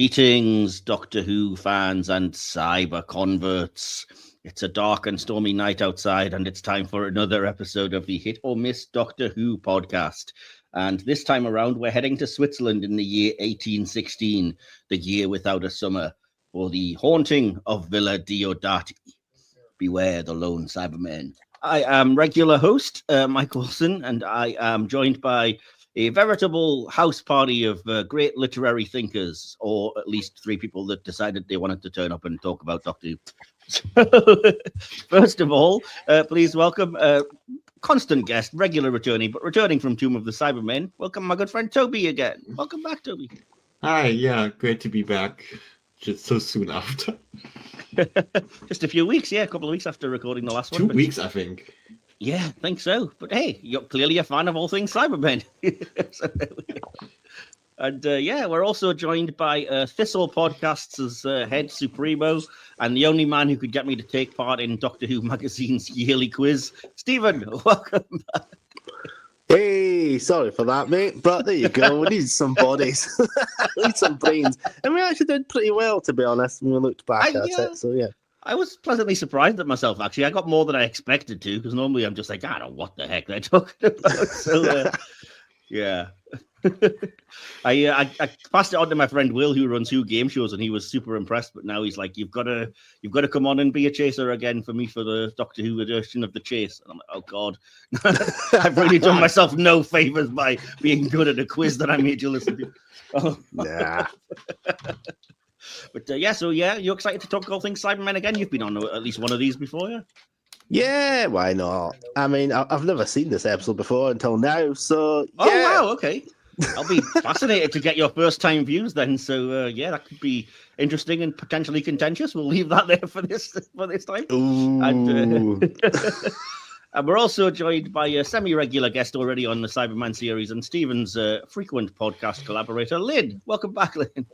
Greetings, Doctor Who fans and cyber converts. It's a dark and stormy night outside, and it's time for another episode of the Hit or Miss Doctor Who podcast. And this time around, we're heading to Switzerland in the year 1816, the year without a summer, for the Haunting of Villa Diodati. Beware the lone Cybermen. I am regular host, Mike Wilson, and I am joined by a veritable house party of great literary thinkers, or at least three people that decided they wanted to turn up and talk about Doctor Who. So, first of all, please welcome constant guest, regular returning, but returning from Tomb of the Cybermen. Welcome, my good friend Tobi again. Welcome back, Tobi. Hi, yeah, great to be back. Just so soon after. Just a few weeks, a couple of weeks after recording the last one. 2 weeks, I think. Yeah, I think so. But hey, you're clearly a fan of all things Cybermen. So, and we're also joined by Thistle Podcasts' head Supremo and the only man who could get me to take part in Doctor Who magazine's yearly quiz, Stephen. Welcome back. Hey, sorry for that, mate. But there you go. We need some bodies. We need some brains. And we actually did pretty well, to be honest, when we looked back at it. So, yeah. I was pleasantly surprised at myself, actually. I got more than I expected to, because normally I'm just like, I don't know what the heck they're talking about. So, yeah. I passed it on to my friend Will, who runs Who game shows, and he was super impressed. But now he's like, "You've got to come on and be a chaser again for me for the Doctor Who edition of the Chase." And I'm like, "Oh God, I've really done myself no favors by being good at a quiz that I made you listen to." Oh. Nah. But you're excited to talk all things Cybermen again? You've been on at least one of these before, yeah? Yeah, why not? I mean, I've never seen this episode before until now, so yeah. Oh wow, okay. I'll be fascinated to get your first time views then. So that could be interesting and potentially contentious. We'll leave that there for this time. Ooh. And, and we're also joined by a semi-regular guest already on the Cyberman series and Stephen's frequent podcast collaborator, Lynn. Welcome back, Lynn.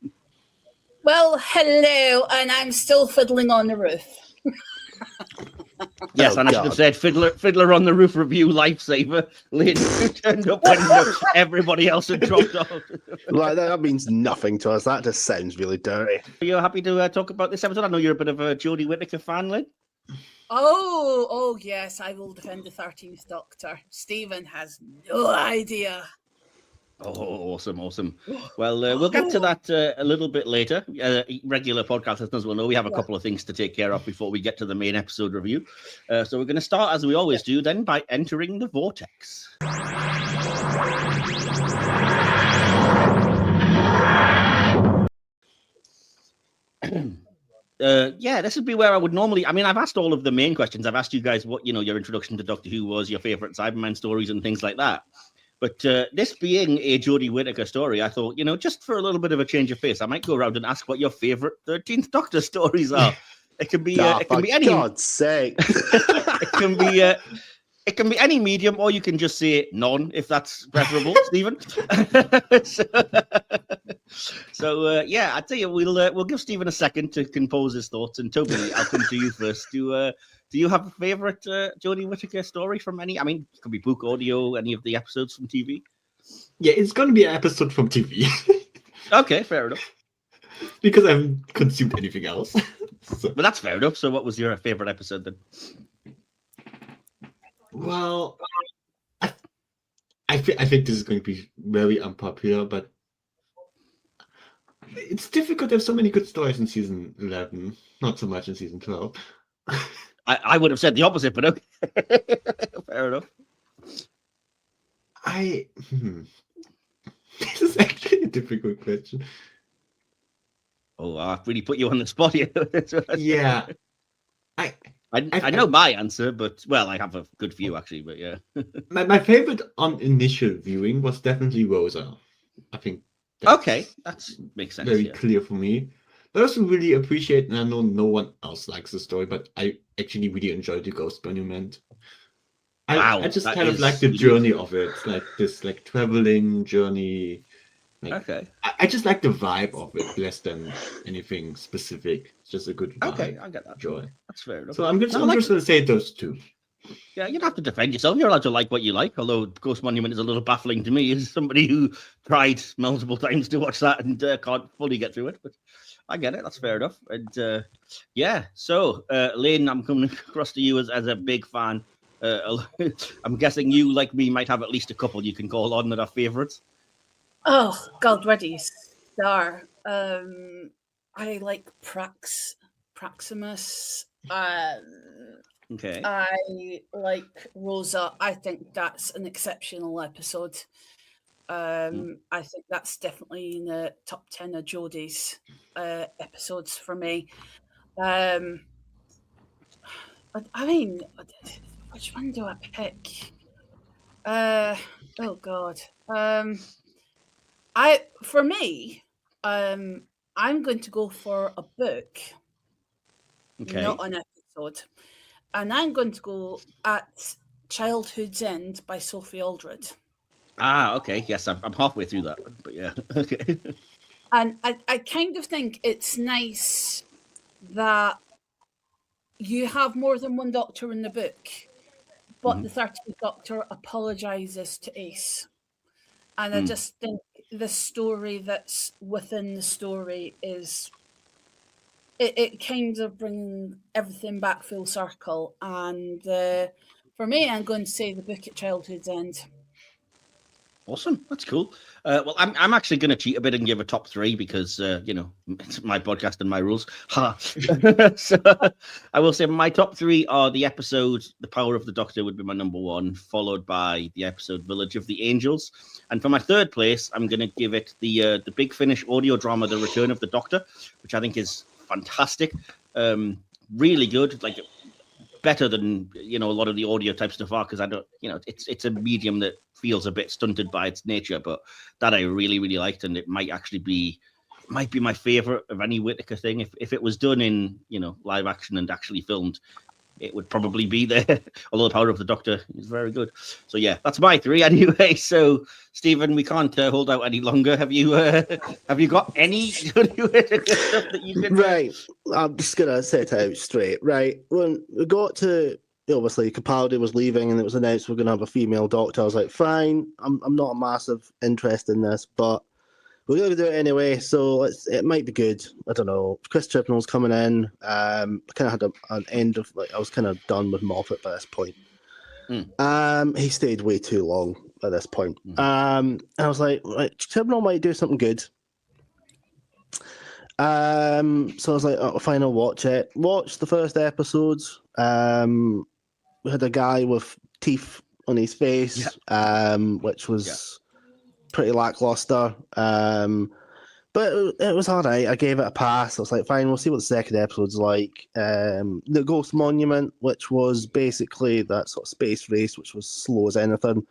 Well, hello, and I'm still fiddling on the roof. Yes, and I should have said Fiddler on the Roof review lifesaver. Lynn, who turned up when everybody else had dropped off. Like, that means nothing to us. That just sounds really dirty. Are you happy to talk about this episode? I know you're a bit of a Jodie Whittaker fan, Lynn. Oh, yes, I will defend the 13th Doctor. Stephen has no idea. Oh, awesome. Well, we'll get to that a little bit later. Regular podcast listeners will know we have a couple of things to take care of before we get to the main episode review. So we're going to start, as we always do, then by entering the vortex. This would be where I would normally... I mean, I've asked all of the main questions. I've asked you guys what, your introduction to Doctor Who was, your favourite Cyberman stories and things like that. But this being a Jodie Whittaker story, I thought, just for a little bit of a change of pace, I might go around and ask what your favourite 13th Doctor stories are. It can be any. God's sake! It can be any medium, or you can just say none if that's preferable, Stephen. So I tell you, we'll give Stephen a second to compose his thoughts. And Tobi, I'll come to you first. Do you have a favourite Jodie Whittaker story from any? I mean, it could be book, audio, any of the episodes from TV. Yeah, it's going to be an episode from TV. Okay, fair enough. Because I haven't consumed anything else. But that's fair enough. So what was your favourite episode then? Well, I think this is going to be very unpopular, but it's difficult. There's so many good stories in season 11, not so much in season 12. I would have said the opposite, but okay. Fair enough. This is actually a difficult question. Oh, I really put you on the spot here. Yeah. I know my answer, but, well, I have a good few, actually, but yeah. My favorite on initial viewing was definitely Rosa. I think okay, that makes sense. Very clear for me. I also really appreciate, and I know no one else likes the story, but I actually really enjoyed the Ghost Monument. I just kind of like the journey of it, like this traveling journey. Okay. I just like the vibe of it less than anything specific. It's just a good vibe. Okay, I get that. Joy. That's fair enough. So I'm just going to say those two. Yeah, you don't have to defend yourself. You're allowed to like what you like, although Ghost Monument is a little baffling to me as somebody who tried multiple times to watch that and can't fully get through it. But I get it. That's fair enough. And yeah, so Lynn, I'm coming across to you as a big fan. I'm guessing you, like me, might have at least a couple you can call on that are favourites. Oh, God, where do you start? I like Praximus. Okay. I like Rosa. I think that's an exceptional episode. I think that's definitely in the top 10 of Jodie's episodes for me. I mean, which one do I pick? Oh God. I'm going to go for a book, not an episode, and I'm going to go at Childhood's End by Sophie Aldred. Ah, okay. Yes, I'm halfway through that one, but yeah, okay. And I kind of think it's nice that you have more than one Doctor in the book, but the 13th Doctor apologizes to Ace. And I just think the story that's within the story is it kind of brings everything back full circle. And for me, I'm going to say the book at Childhood's End. Awesome, that's cool. Well, I'm actually going to cheat a bit and give a top three because it's my podcast and my rules. So I will say my top three are the episode "The Power of the Doctor" would be my number one, followed by the episode "Village of the Angels," and for my third place, I'm going to give it the Big Finish audio drama "The Return of the Doctor," which I think is fantastic, really good, like better than a lot of the audio type stuff are, because I don't, it's a medium that feels a bit stunted by its nature, but that I really, really liked, and it might be my favorite of any Whittaker thing. If it was done in live action and actually filmed, it would probably be there. Although The Power of the Doctor is very good. So yeah, that's my three anyway. So Stephen, we can't hold out any longer. Have you got any stuff that you can? Right, I'm just gonna set out straight. Right, when we got to obviously Capaldi was leaving and it was announced we're gonna have a female Doctor, I was like, fine. I'm not a massive interest in this, but we're going to do it anyway, so it might be good. I don't know. Chris Chibnall's coming in. I kind of had an end of, I was kind of done with Moffat by this point. He stayed way too long at this point. And I was like, Chibnall might do something good. So I was like, oh, fine, I'll watch it. Watched the first episodes. We had a guy with teeth on his face, which was pretty lackluster, but it was all right. I gave it a pass. I was like, fine, we'll see what the second episode's like. The Ghost Monument, which was basically that sort of space race, which was slow as anything.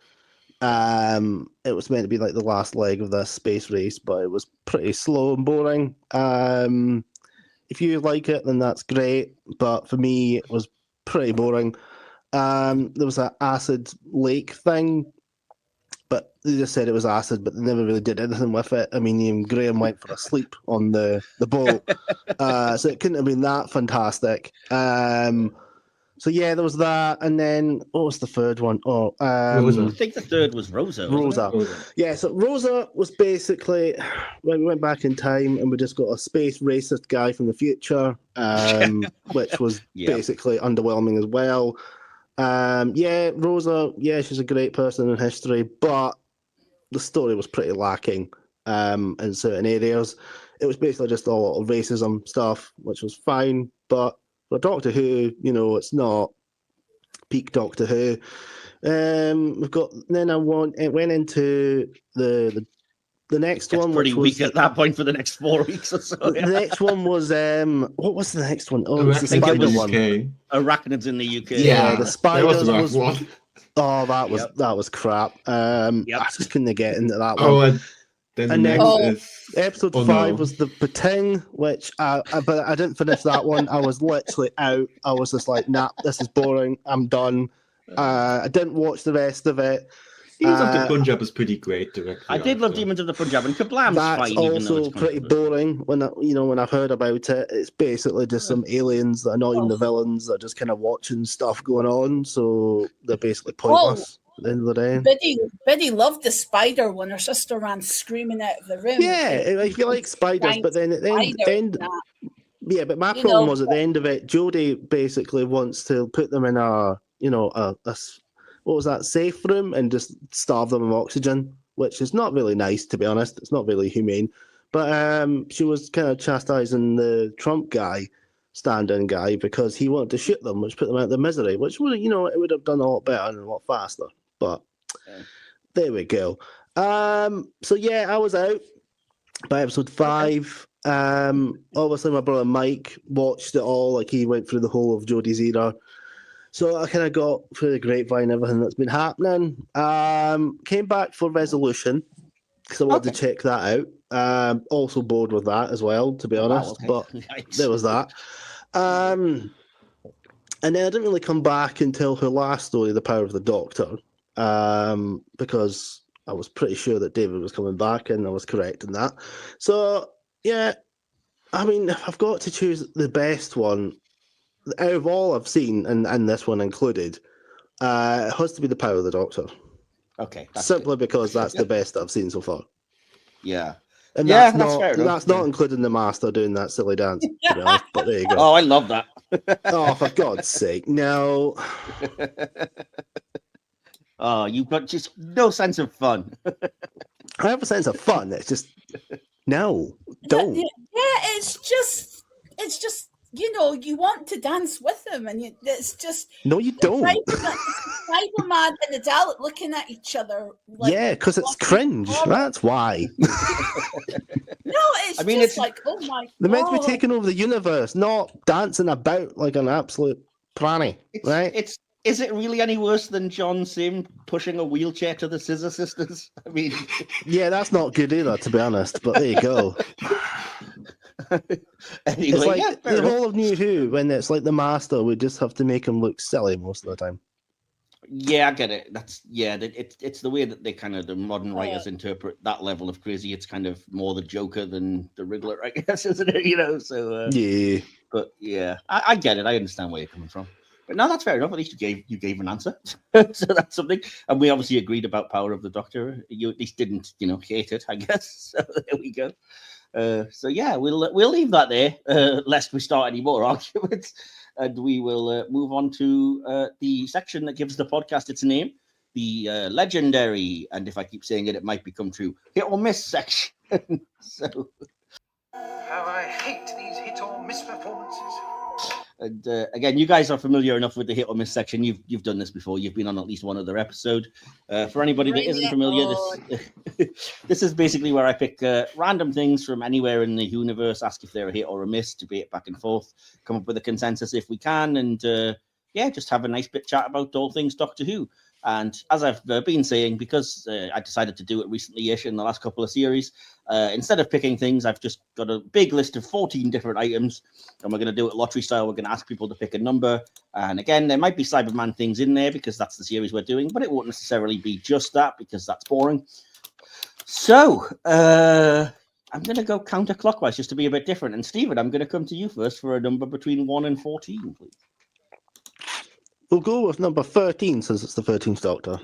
It was meant to be like the last leg of the space race, but it was pretty slow and boring. If you like it, then that's great, but for me, it was pretty boring. There was that acid lake thing, but they just said it was acid, but they never really did anything with it. I mean, even Graham went for a sleep on the boat, so it couldn't have been that fantastic. So yeah, there was that, and then what was the third one? Rosa. I think the third was Rosa. Rosa. Yeah, so Rosa was basically when we went back in time and we just got a space racist guy from the future, which was basically underwhelming as well. Rosa, she's a great person in history, but the story was pretty lacking in certain areas. It was basically just a lot of racism stuff, which was fine, but for Doctor Who, it's not peak Doctor Who. We've got, then it went into the next one, pretty which weak at that point for the next 4 weeks or so. The next one was what was the next one? Oh, it was the spider one. Arachnids in the UK. Yeah, the spiders that was one. Oh, that was crap. I just couldn't get into that one. Oh, and then episode 5 was the Pating, which but I didn't finish that one. I was literally out. I was just like, nah, this is boring. I'm done. I didn't watch the rest of it. Demons of the Punjab is pretty great directly. I did love Demons of the Punjab, and Kablam's That's fine, even though also it's pretty boring. When I've heard about it, it's basically just some aliens that are not even the villains, that are just kind of watching stuff going on. So they're basically pointless at the end of the day. Biddy loved the spider when her sister ran screaming out of the room. Yeah, if you like spiders, but then at the end. Yeah, but my problem was at the end of it, Jodie basically wants to put them in a what was that, safe room, and just starve them of oxygen, which is not really nice, to be honest. It's not really humane. But she was kind of chastising the Trump guy, stand-in guy, because he wanted to shoot them, which put them out of their misery, which would, it would have done a lot better and a lot faster. But there we go. So yeah, I was out by episode 5. Obviously my brother Mike watched it all, like he went through the whole of Jodie's era. So I kind of got through the grapevine everything that's been happening. Came back for Resolution because I wanted to check that out. Also bored with that as well, to be honest. But there was that. And then I didn't really come back until her last story, The Power of the Doctor, because I was pretty sure that David was coming back, and I was correct in that. So yeah, I mean, I've got to choose the best one out of all I've seen, and this one included. It has to be The Power of the Doctor. Okay. Simply because that's the best I've seen so far. Yeah. And that's not, fair that's not including the Master doing that silly dance, to be honest, but there you go. Oh, I love that. Oh, for God's sake, no. Oh, you've got just no sense of fun. I have a sense of fun. It's just, no, don't. Yeah, it's just you want to dance with him, and it's just no, you don't. Cyberman and the Dalek looking at each other. Like, yeah, because it's cringe. That's why. No, it's like, oh my God. They're meant to be taking over the universe, not dancing about like an absolute pranny, right? Is it really any worse than John Sim pushing a wheelchair to the Scissor Sisters? I mean, yeah, that's not good either, to be honest. But there you go. Anyway, it's like the whole of NuWho, when it's like the Master, we just have to make him look silly most of the time. Yeah, I get it. It's the way that the modern writers interpret that level of crazy. It's kind of more the Joker than the Riddler, I guess, isn't it? So yeah. But yeah, I get it. I understand where you're coming from. But no, that's fair enough. At least you gave an answer, so that's something. And we obviously agreed about Power of the Doctor. You at least didn't, hate it, I guess. So there we go. So yeah, we'll leave that there, lest we start any more arguments, and we will move on to the section that gives the podcast its name, the legendary, and if I keep saying it, it might become true, hit or miss section. So, how I hate these hit or miss performances. And again, you guys are familiar enough with the hit or miss section. You've done this before. You've been on at least one other episode. For anybody that isn't familiar, this is basically where I pick random things from anywhere in the universe, ask if they're a hit or a miss, debate back and forth, come up with a consensus if we can, and just have a nice bit chat about all things Doctor Who. And as I've been saying, because I decided to do it recently-ish in the last couple of series, instead of picking things, I've just got a big list of 14 different items, and we're going to do it lottery style. We're going to ask people to pick a number. And again, there might be Cyberman things in there because that's the series we're doing, but it won't necessarily be just that because that's boring. So I'm going to go counterclockwise just to be a bit different. And Stephen, I'm going to come to you first for a number between 1 and 14, please. We'll go with number 13 since it's the 13th Doctor.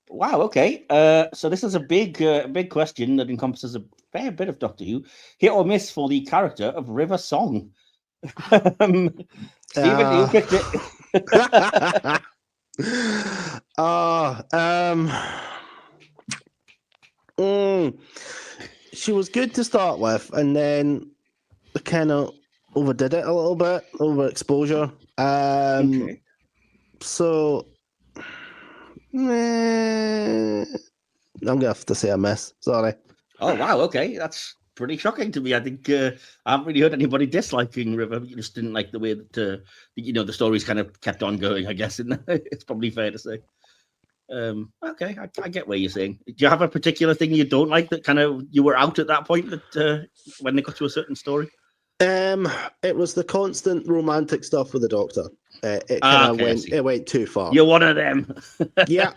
Wow, okay. So this is a big question that encompasses a fair bit of Doctor Who. Hit or miss for the character of River Song. Stephen, you picked it. She was good to start with, and then they kind of overdid it a little bit, overexposure. Okay. So, I'm going to have to say a miss. Sorry. Oh, wow. Okay. That's pretty shocking to me. I think I haven't really heard anybody disliking River. You just didn't like the way that, the stories kind of kept on going, I guess. It's probably fair to say. Okay. I get what you're saying. Do you have a particular thing you don't like that kind of you were out at that point that when they got to a certain story? It was the constant romantic stuff with the Doctor. It kind of went too far. You're one of them. Yeah.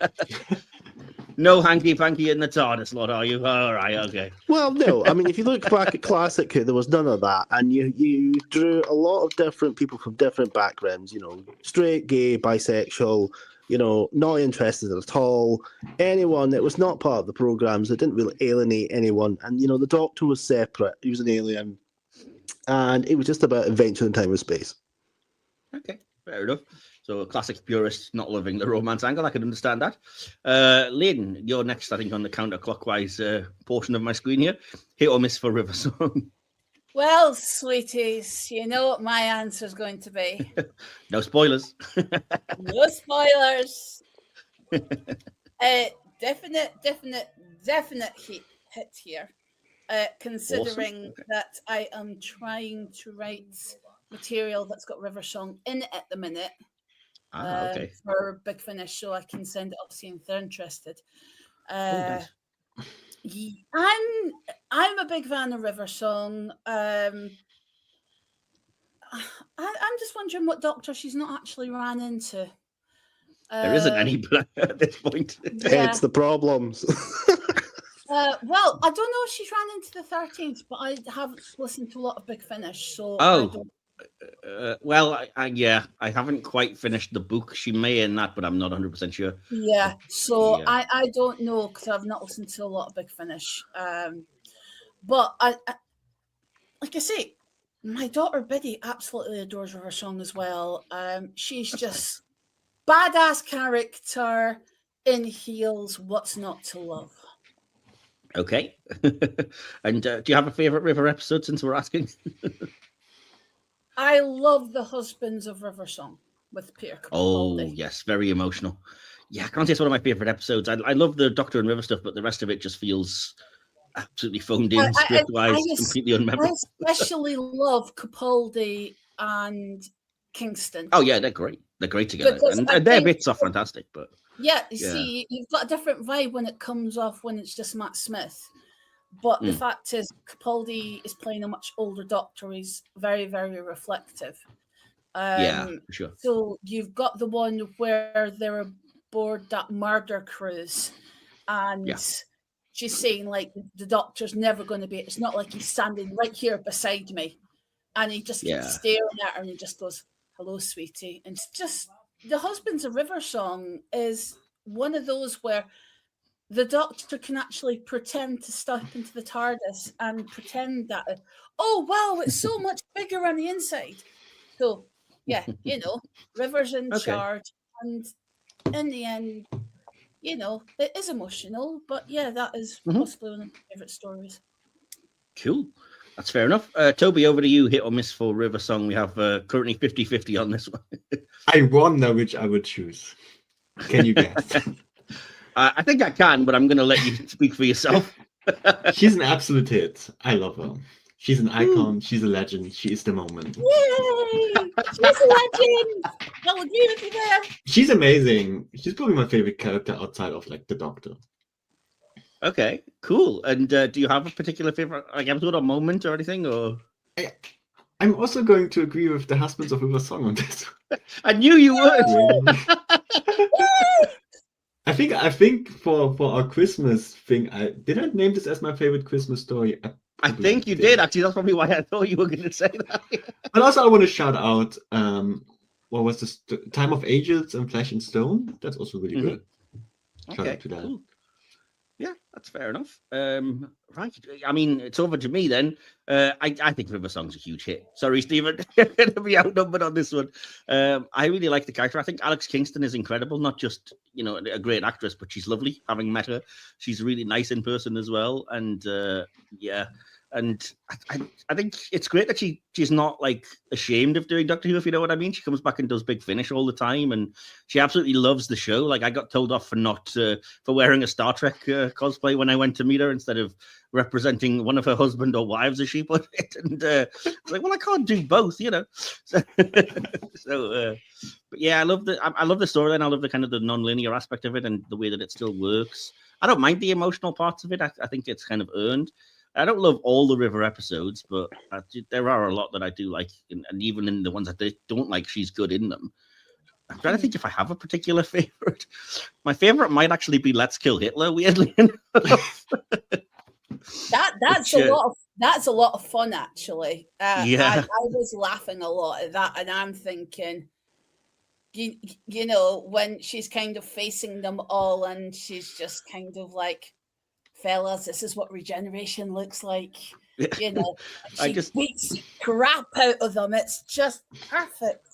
No hanky-panky in the TARDIS lot, are you? All right, okay. Well, no. I mean, if you look back at Classic Who, there was none of that. And you drew a lot of different people from different backgrounds, straight, gay, bisexual, not interested at all. Anyone that was not part of the programs, that didn't really alienate anyone. And, the Doctor was separate. He was an alien. And it was just about adventure in time and space. Okay, fair enough. So a classic purist not loving the romance angle. I can understand that. Lynn, you're next, I think, on the counterclockwise portion of my screen here. Hit or miss for River Song? Well, sweeties, you know what my answer is going to be. No spoilers. No spoilers. Definite hit here. Considering Awesome. Okay. that I am trying to write material that's got River Song in it at the minute. Okay. For Big Finish, so I can send it off to you if they're interested. Nice. I'm a big fan of River Song. I'm just wondering what Doctor she's not actually ran into. There isn't any at this point. Yeah. It's the problems. Well, I don't know if she's ran into the 13th, but I haven't listened to a lot of Big Finish, so I don't. I haven't quite finished the book. She may in that, but I'm not 100% sure. Yeah, so yeah. I don't know because I've not listened to a lot of Big Finish. But I like I say, my daughter Biddy absolutely adores River Song as well. She's just badass character in heels. What's not to love? Okay. And do you have a favorite River episode since we're asking? I love the Husbands of River Song with Peter Capaldi. Oh, yes, very emotional. Yeah, I can't say it's one of my favorite episodes. I love the Doctor and River stuff, but the rest of it just feels absolutely phoned in, script-wise, completely unmemorable. I especially love Capaldi and Kingston. Oh, yeah, they're great. They're great together. And their bits are fantastic, but... Yeah, see, you've got a different vibe when it comes off when it's just Matt Smith. But the fact is, Capaldi is playing a much older Doctor. He's very, very reflective. Yeah, for sure. So you've got the one where they're aboard that murder cruise, and she's saying, like, the Doctor's never going to be... It's not like he's standing right here beside me. And he just keeps staring at her, and he just goes, hello, sweetie. And it's just... The Husbands of River Song is one of those where the Doctor can actually pretend to step into the TARDIS and pretend that, oh, wow, it's so much bigger on the inside. So, yeah, River's in charge. And in the end, it is emotional. But, yeah, that is possibly one of my favourite stories. Cool. That's fair enough. Tobi, over to you. Hit or miss for River Song. We have currently 50-50 on this one. I wonder which I would choose. Can you guess? I think I can, but I'm going to let you speak for yourself. She's an absolute hit. I love her. She's an icon. She's a legend. She is the moment. Yay! She's a legend! I'll agree with you there. She's amazing. She's probably my favorite character outside of, like, the Doctor. Okay, cool. And do you have a particular favorite episode or moment or anything? Or I'm also going to agree with the Husbands of River Song on this. I knew you would. I think for our Christmas thing, did I name this as my favorite Christmas story? I think you did actually. That's probably why I thought you were going to say that. But also, I want to shout out what was this? Time of Ages and Flesh and Stone. That's also really good. Shout out to that. Cool. Yeah, that's fair enough. Right. I mean, it's over to me then. I think River Song's a huge hit. Sorry, Stephen. Going to be outnumbered on this one. I really like the character. I think Alex Kingston is incredible. Not just, a great actress, but she's lovely. Having met her, she's really nice in person as well. And and I think it's great that she's not like ashamed of doing Doctor Who, if you know what I mean. She comes back and does Big Finish all the time, and she absolutely loves the show. Like, I got told off for wearing a Star Trek cosplay when I went to meet her instead of representing one of her husband or wives, as she put it. And it's like, well, I can't do both, So, but yeah, I love the storyline. I love the kind of the non-linear aspect of it and the way that it still works. I don't mind the emotional parts of it. I think it's kind of earned. I don't love all the River episodes, but there are a lot that I do like, and even in the ones that I don't like, she's good in them. I'm trying to think if I have a particular favorite. My favorite might actually be Let's Kill Hitler, weirdly enough. That's a lot of fun, actually. I was laughing a lot at that, and I'm thinking, you know, when she's kind of facing them all, and she's just kind of like, fellas, this is what regeneration looks like. You know, she beats the crap out of them. It's just perfect.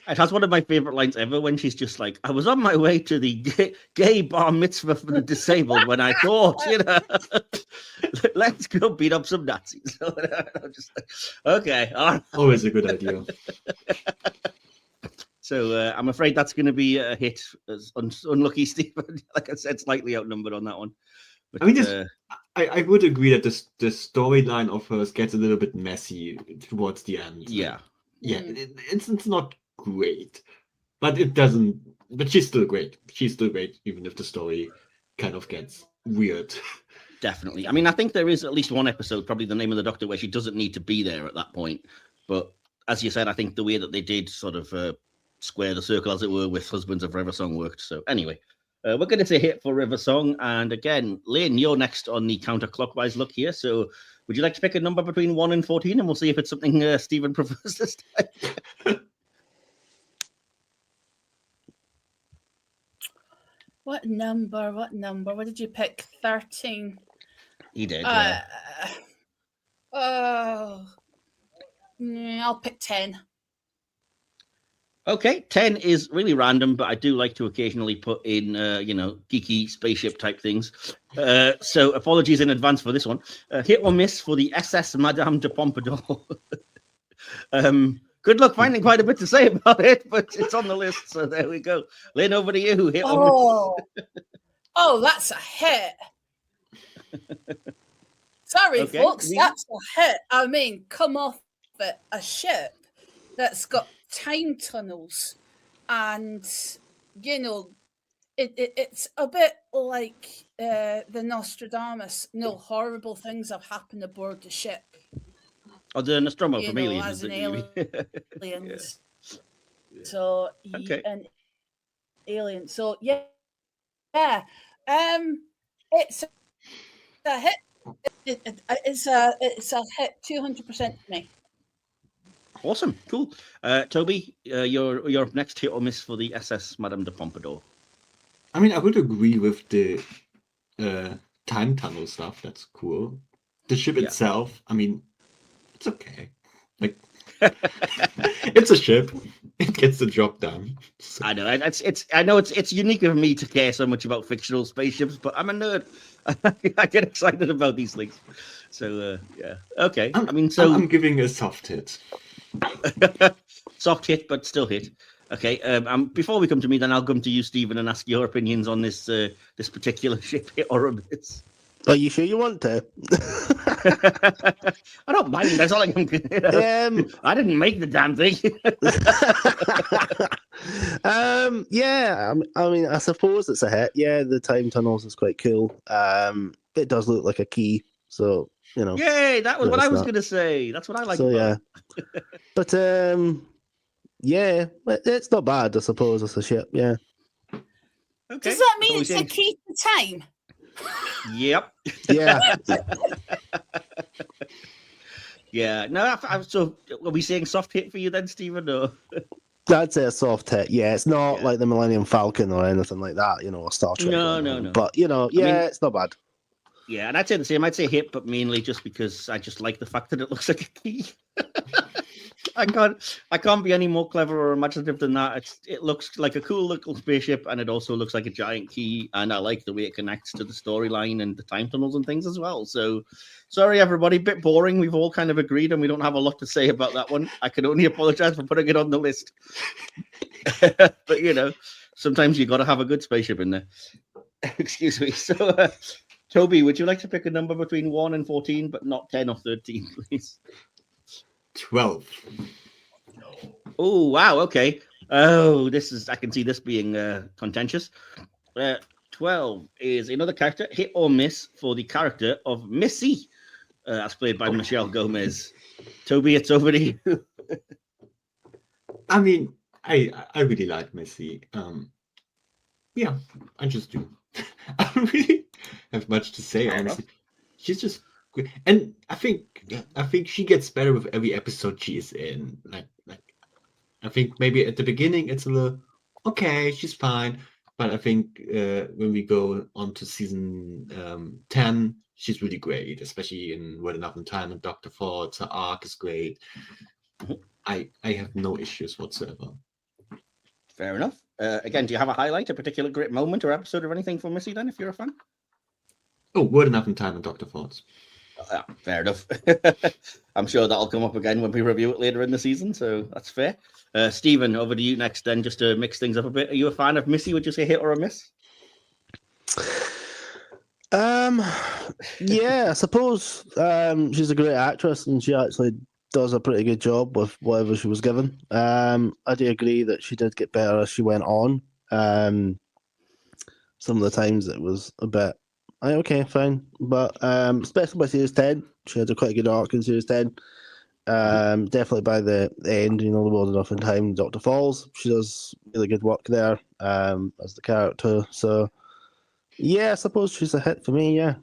It has one of my favorite lines ever when she's just like, I was on my way to the gay bar mitzvah for the disabled when I thought, you know, let's go beat up some Nazis. I'm just like, okay. Always a good idea. So I'm afraid that's going to be a hit. As unlucky, Stephen. Like I said, slightly outnumbered on that one. But, I mean, I would agree that the storyline of hers gets a little bit messy towards the end. Yeah. Yeah, it's not great, but it doesn't. But she's still great. She's still great, even if the story kind of gets weird. Definitely. I mean, I think there is at least one episode, probably The Name of the Doctor, where she doesn't need to be there at that point. But as you said, I think the way that they did sort of square the circle, as it were, with Husbands of River Song worked. So anyway, we're going to say hit for River Song. And again, Lynn, you're next on the counterclockwise look here. So would you like to pick a number between 1 and 14? And we'll see if it's something Stephen prefers this time. What number? What did you pick? 13. He did. I'll pick 10. Okay, 10 is really random, but I do like to occasionally put in, geeky spaceship type things. So apologies in advance for this one. Hit or miss for the SS Madame de Pompadour. Good luck finding quite a bit to say about it, but it's on the list, so there we go. Lynn, over to you. Hit or miss? Oh, that's a hit. Sorry, folks, that's a hit. I mean, come off it, a ship that's got time tunnels, and you know, it's a bit like the Nostradamus. No horrible things have happened aboard the ship. Oh, the Nostromo from Aliens. Aliens. As an aliens. Yeah. So, an alien. So, yeah. It's a hit. It's a hit 200% for me. Awesome, cool. Tobi, you're up next. Hit or miss for the SS Madame de Pompadour? I mean, I would agree with the time tunnel stuff. That's cool. The ship itself, I mean, it's okay. Like, it's a ship. It gets the job done. So. I know. It's unique of me to care so much about fictional spaceships, but I'm a nerd. I get excited about these things. So yeah, okay. I'm giving a soft hit. Soft hit, but still hit. Okay. Before we come to me, then I'll come to you, Stephen, and ask your opinions on this particular ship, hit or a miss. Are you sure you want to? I don't mind. That's all I can. I didn't make the damn thing. Yeah. I mean, I suppose it's a hit. Yeah, the time tunnels is quite cool. It does look like a key, so you know. Yay! That was what I was going to say. That's what I like. So yeah, but yeah, it's not bad. I suppose it's a ship. Yeah. Okay. Does that mean it's a key to time? Yep. Yeah. Yeah. No. So, are we saying soft hit for you then, Stephen? Or? That's a soft hit. Yeah, it's not like the Millennium Falcon or anything like that. You know, or Star Trek. No. But you know, it's not bad. Yeah, and I'd say the same. I'd say hit, but mainly just because I just like the fact that it looks like a key. I can't be any more clever or imaginative than that. It looks like a cool little spaceship, and it also looks like a giant key. And I like the way it connects to the storyline and the time tunnels and things as well. So, sorry everybody, bit boring. We've all kind of agreed, and we don't have a lot to say about that one. I can only apologize for putting it on the list. But you know, sometimes you got to have a good spaceship in there. Excuse me. So, Tobi, would you like to pick a number between 1 and 14, but not 10 or 13, please? 12. Oh, wow. Okay. Oh, I can see this being contentious. 12 is another character, hit or miss for the character of Missy, as played by Michelle Gomez. Tobi, it's over to you. I mean, I really like Missy. Yeah, I just do. I don't really have much to say, honestly. She's just great. And I think she gets better with every episode she is in. Like I think maybe at the beginning it's a little okay, she's fine. But I think when we go on to season 10, she's really great, especially in What Enough in Time and Dr. Ford's. Her arc is great. I have no issues whatsoever. Fair enough. Again, do you have a highlight, a particular great moment or episode or anything for Missy then, if you're a fan? Oh, What Enough in Time and Dr. Ford's. Fair enough. I'm sure that'll come up again when we review it later in the season, so that's fair. Stephen, over to you next then, just to mix things up a bit. Are you a fan of Missy? Would you say hit or a miss? Yeah, I suppose she's a great actress and she actually does a pretty good job with whatever she was given. I do agree that she did get better as she went on. Some of the times it was a bit okay, fine. But especially by series 10, she had a quite good arc in series 10. Definitely by the end, the World Enough in Time, Dr. Falls, she does really good work there as the character. So, yeah, I suppose she's a hit for me, yeah.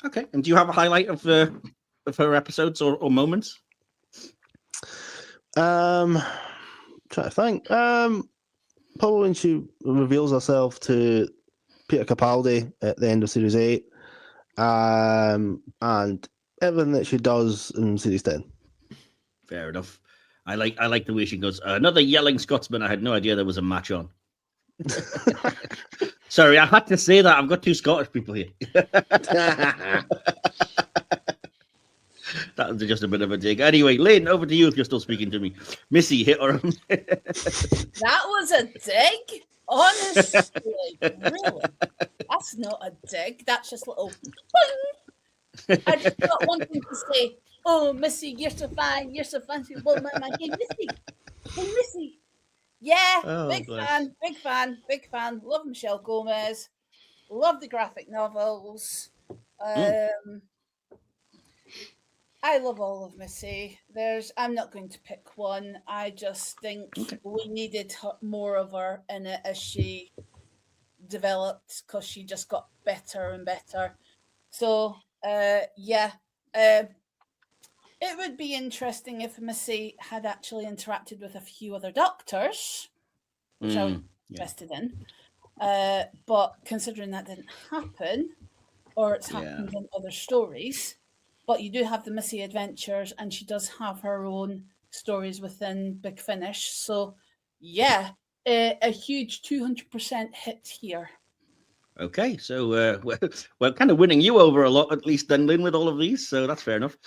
Okay, and do you have a highlight of her episodes or moments? Trying to think. Probably when she reveals herself to Peter Capaldi at the end of series 8, and everything that she does in series 10. Fair enough. I like the way she goes, another yelling Scotsman. I had no idea there was a match on. Sorry, I had to say that. I've got two Scottish people here. That was just a bit of a dig. Anyway, Lynn, over to you if you're still speaking to me. Missy, hit or That was a dig? Honestly, really? That's not a dig. That's just a little... I just got one thing to say. Oh, Missy, you're so fine. You're so fancy. Well, my hey, Missy. Hey, Missy. Yeah, big fan. Love Michelle Gomez. Love the graphic novels. I love all of Missy. I'm not going to pick one. I just think we needed more of her in it as she developed, because she just got better and better. So, it would be interesting if Missy had actually interacted with a few other doctors, which I was interested in. But considering that didn't happen, or it's happened in other stories, but you do have the Missy adventures, and she does have her own stories within Big Finish. So, yeah, a huge 200% hit here. Okay, so we're kind of winning you over a lot, at least, then, Lynn, with all of these. So that's fair enough.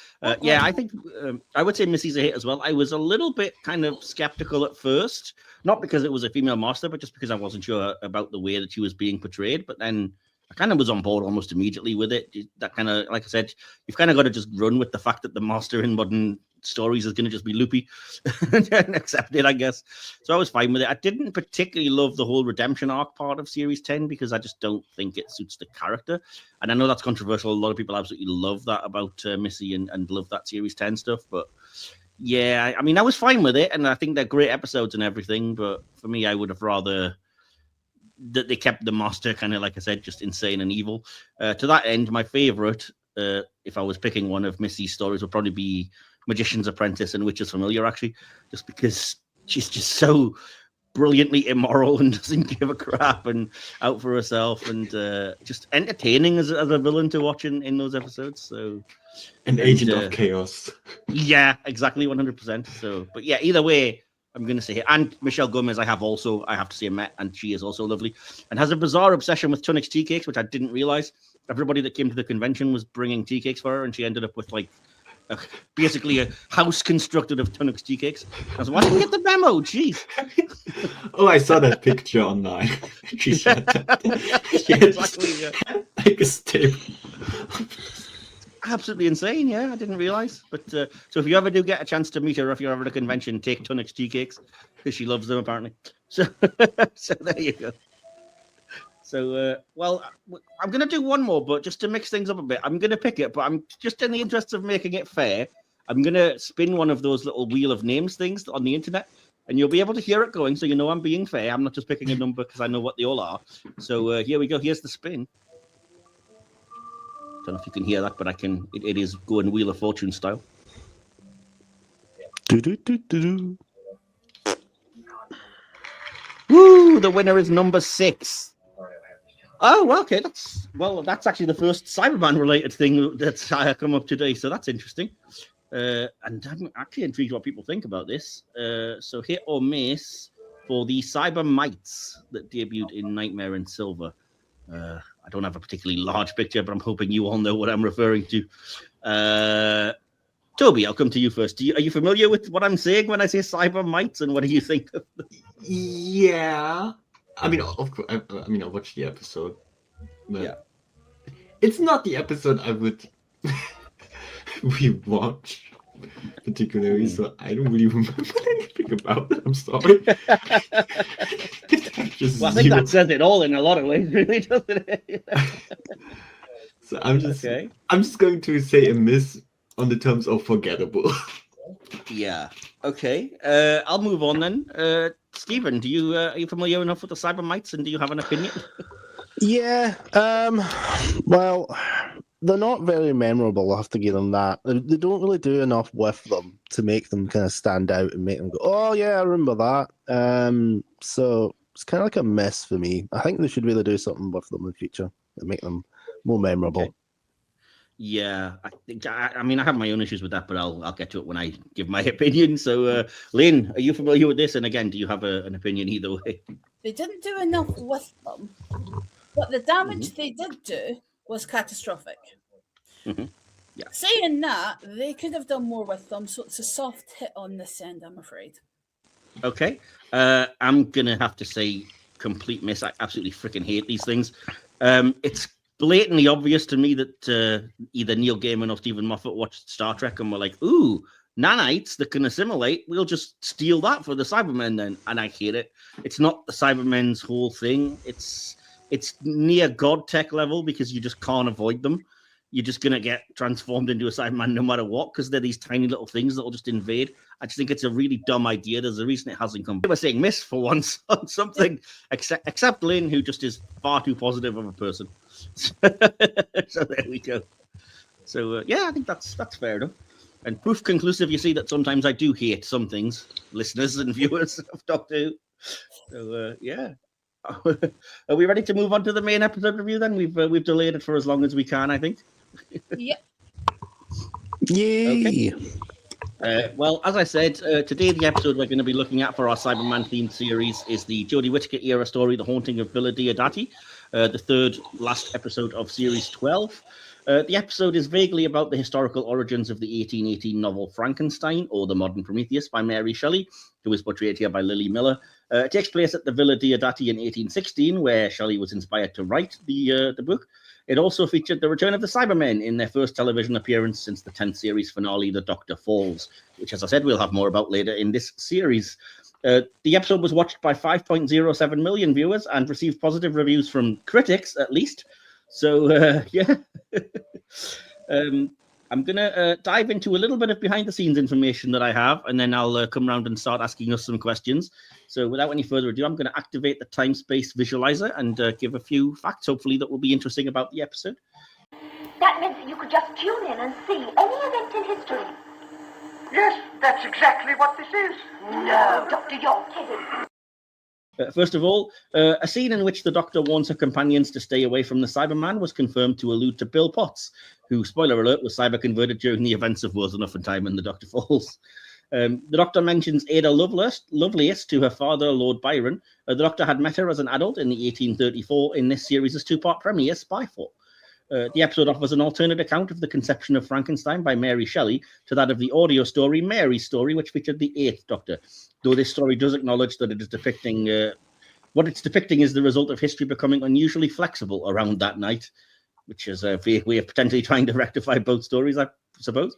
Yeah, I think I would say Missy's a hit as well. I was a little bit kind of skeptical at first, not because it was a female master, but just because I wasn't sure about the way that she was being portrayed. But then I kind of was on board almost immediately with it. That kind of, like I said, you've kind of got to just run with the fact that the master in modern stories is going to just be loopy and accept it, I guess. So I was fine with it. I didn't particularly love the whole redemption arc part of series 10 because I just don't think it suits the character. And I know that's controversial. A lot of people absolutely love that about Missy and love that series 10 stuff. But yeah, I mean, I was fine with it. And I think they're great episodes and everything. But for me, I would have rather that they kept the master kind of, like I said, just insane and evil. To that end, my favorite, if I was picking one of Missy's stories, would probably be Magician's Apprentice and Witch's Familiar, actually, just because she's just so brilliantly immoral and doesn't give a crap and out for herself and just entertaining as a villain to watch in those episodes. So, an agent of chaos. Yeah, exactly, 100%. So, but yeah, either way, I'm going to say it. And Michelle Gomez, I have to say, met, and she is also lovely and has a bizarre obsession with Tunnocks tea cakes, which I didn't realize. Everybody that came to the convention was bringing tea cakes for her, and she ended up with basically a house constructed of Tunnocks tea cakes. I was like, why didn't you get the memo? Jeez. Oh, I saw that picture online. She said that. Exactly, yeah. Like a staple. Absolutely insane, yeah. I didn't realize. But so if you ever do get a chance to meet her, if you're ever at a convention, take Tunnocks tea cakes because she loves them apparently. So, so there you go. So, well, I'm going to do one more, but just to mix things up a bit, I'm going to pick it, but I'm just in the interest of making it fair. I'm going to spin one of those little wheel of names things on the internet, and you'll be able to hear it going, so you know I'm being fair. I'm not just picking a number because I know what they all are. So here we go. Here's the spin. Don't know if you can hear that, but I can. It is going Wheel of Fortune style. Woo! The winner is number 6. Oh, okay. That's actually the first Cyberman related thing that's come up today. So that's interesting. And I'm actually intrigued what people think about this. So hit or miss for the Cyber Mites that debuted in Nightmare in Silver. I don't have a particularly large picture, but I'm hoping you all know what I'm referring to. Tobi, I'll come to you first. Are you familiar with what I'm saying when I say Cyber Mites, and what do you think of them? Yeah. I mean, of course, I watched the episode. But yeah. It's not the episode I would rewatch particularly, so I don't really remember anything about it. I'm sorry. Well, I think that says it all in a lot of ways, really, doesn't it? So I'm just going to say a miss on the terms of forgettable. Yeah. Okay. I'll move on then. Stephen, are you familiar enough with the Cyber Mites, and do you have an opinion? Yeah. Well, they're not very memorable. I'll have to give them that. They don't really do enough with them to make them kind of stand out and make them go, "Oh yeah, I remember that." So it's kind of like a miss for me. I think they should really do something with them in the future and make them more memorable. Okay. Yeah, I think. I mean, I have my own issues with that, but I'll get to it when I give my opinion. So, Lynn, are you familiar with this? And again, do you have an opinion either way? They didn't do enough with them, but the damage they did do was catastrophic. Mm-hmm. Yeah. Saying that, they could have done more with them, so it's a soft hit on this end, I'm afraid. Okay, I'm gonna have to say complete miss. I absolutely freaking hate these things. It's blatantly obvious to me that either Neil Gaiman or Stephen Moffat watched Star Trek and were like, "Ooh, nanites that can assimilate. We'll just steal that for the Cybermen then." And I hate it. It's not the Cybermen's whole thing. It's near God tech level because you just can't avoid them. You're just gonna get transformed into a Cyberman no matter what because they're these tiny little things that will just invade. I just think it's a really dumb idea. There's a reason it hasn't come. We're saying miss for once on something, except Lynn, who just is far too positive of a person. So there we go. So yeah, I think that's fair enough. And proof conclusive, you see that sometimes I do hate some things, listeners and viewers of Doctor Who. So yeah. Are we ready to move on to the main episode review then? We've delayed it for as long as we can, I think. Yep. Yay! Okay. Well, as I said, today the episode we're going to be looking at for our Cyberman-themed series is the Jodie Whittaker era story, The Haunting of Villa Diodati, the third last episode of Series 12. The episode is vaguely about the historical origins of the 1818 novel Frankenstein, or The Modern Prometheus, by Mary Shelley, who is portrayed here by Lily Miller. It takes place at the Villa Diodati in 1816, where Shelley was inspired to write the book. It also featured the return of the Cybermen in their first television appearance since the 10th series finale, The Doctor Falls, which, as I said, we'll have more about later in this series. The episode was watched by 5.07 million viewers and received positive reviews from critics, at least. So, yeah. I'm going to dive into a little bit of behind-the-scenes information that I have, and then I'll come around and start asking us some questions. So without any further ado, I'm going to activate the time-space visualizer and give a few facts, hopefully, that will be interesting about the episode. That meant that you could just tune in and see any event in history. Yes, that's exactly what this is. No, Doctor, you're kidding. First of all, a scene in which the Doctor warns her companions to stay away from the Cyberman was confirmed to allude to Bill Potts, who, spoiler alert, was cyber-converted during the events of Worth Enough and Time in The Doctor Falls. The Doctor mentions Ada Lovelace to her father, Lord Byron. The Doctor had met her as an adult in the 1834 in this series' two-part premiere, Spyfall. The episode offers an alternate account of the conception of Frankenstein by Mary Shelley to that of the audio story Mary's Story, which featured the 8th Doctor, though this story does acknowledge that it is depicting what it's depicting is the result of history becoming unusually flexible around that night, which is a way of potentially trying to rectify both stories, I suppose.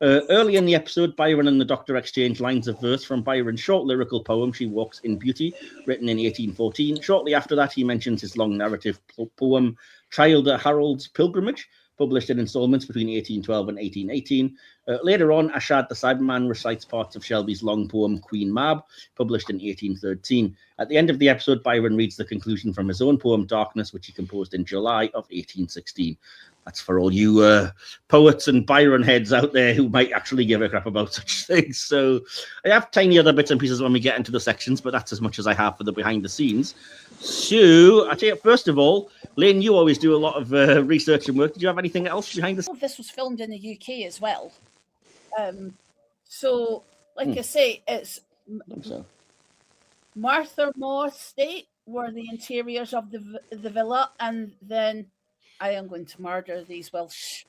Early in the episode, Byron and the Doctor exchange lines of verse from Byron's short lyrical poem, She Walks in Beauty, written in 1814. Shortly after that, he mentions his long narrative poem, Childe Harold's Pilgrimage, published in installments between 1812 and 1818. Later on, Ashad the Cyberman recites parts of Shelby's long poem Queen Mab, published in 1813. At the end of the episode, Byron reads the conclusion from his own poem Darkness, which he composed in July of 1816. That's for all you poets and Byron heads out there who might actually give a crap about such things. So I have tiny other bits and pieces when we get into the sections, but that's as much as I have for the behind the scenes. So I tell you, first of all, Lynn, you always do a lot of research and work. Did you have anything else behind the scenes? This was filmed in the UK as well. So, like I say, it's Martha Moore Estate were the interiors of the villa, and then I am going to murder these Welsh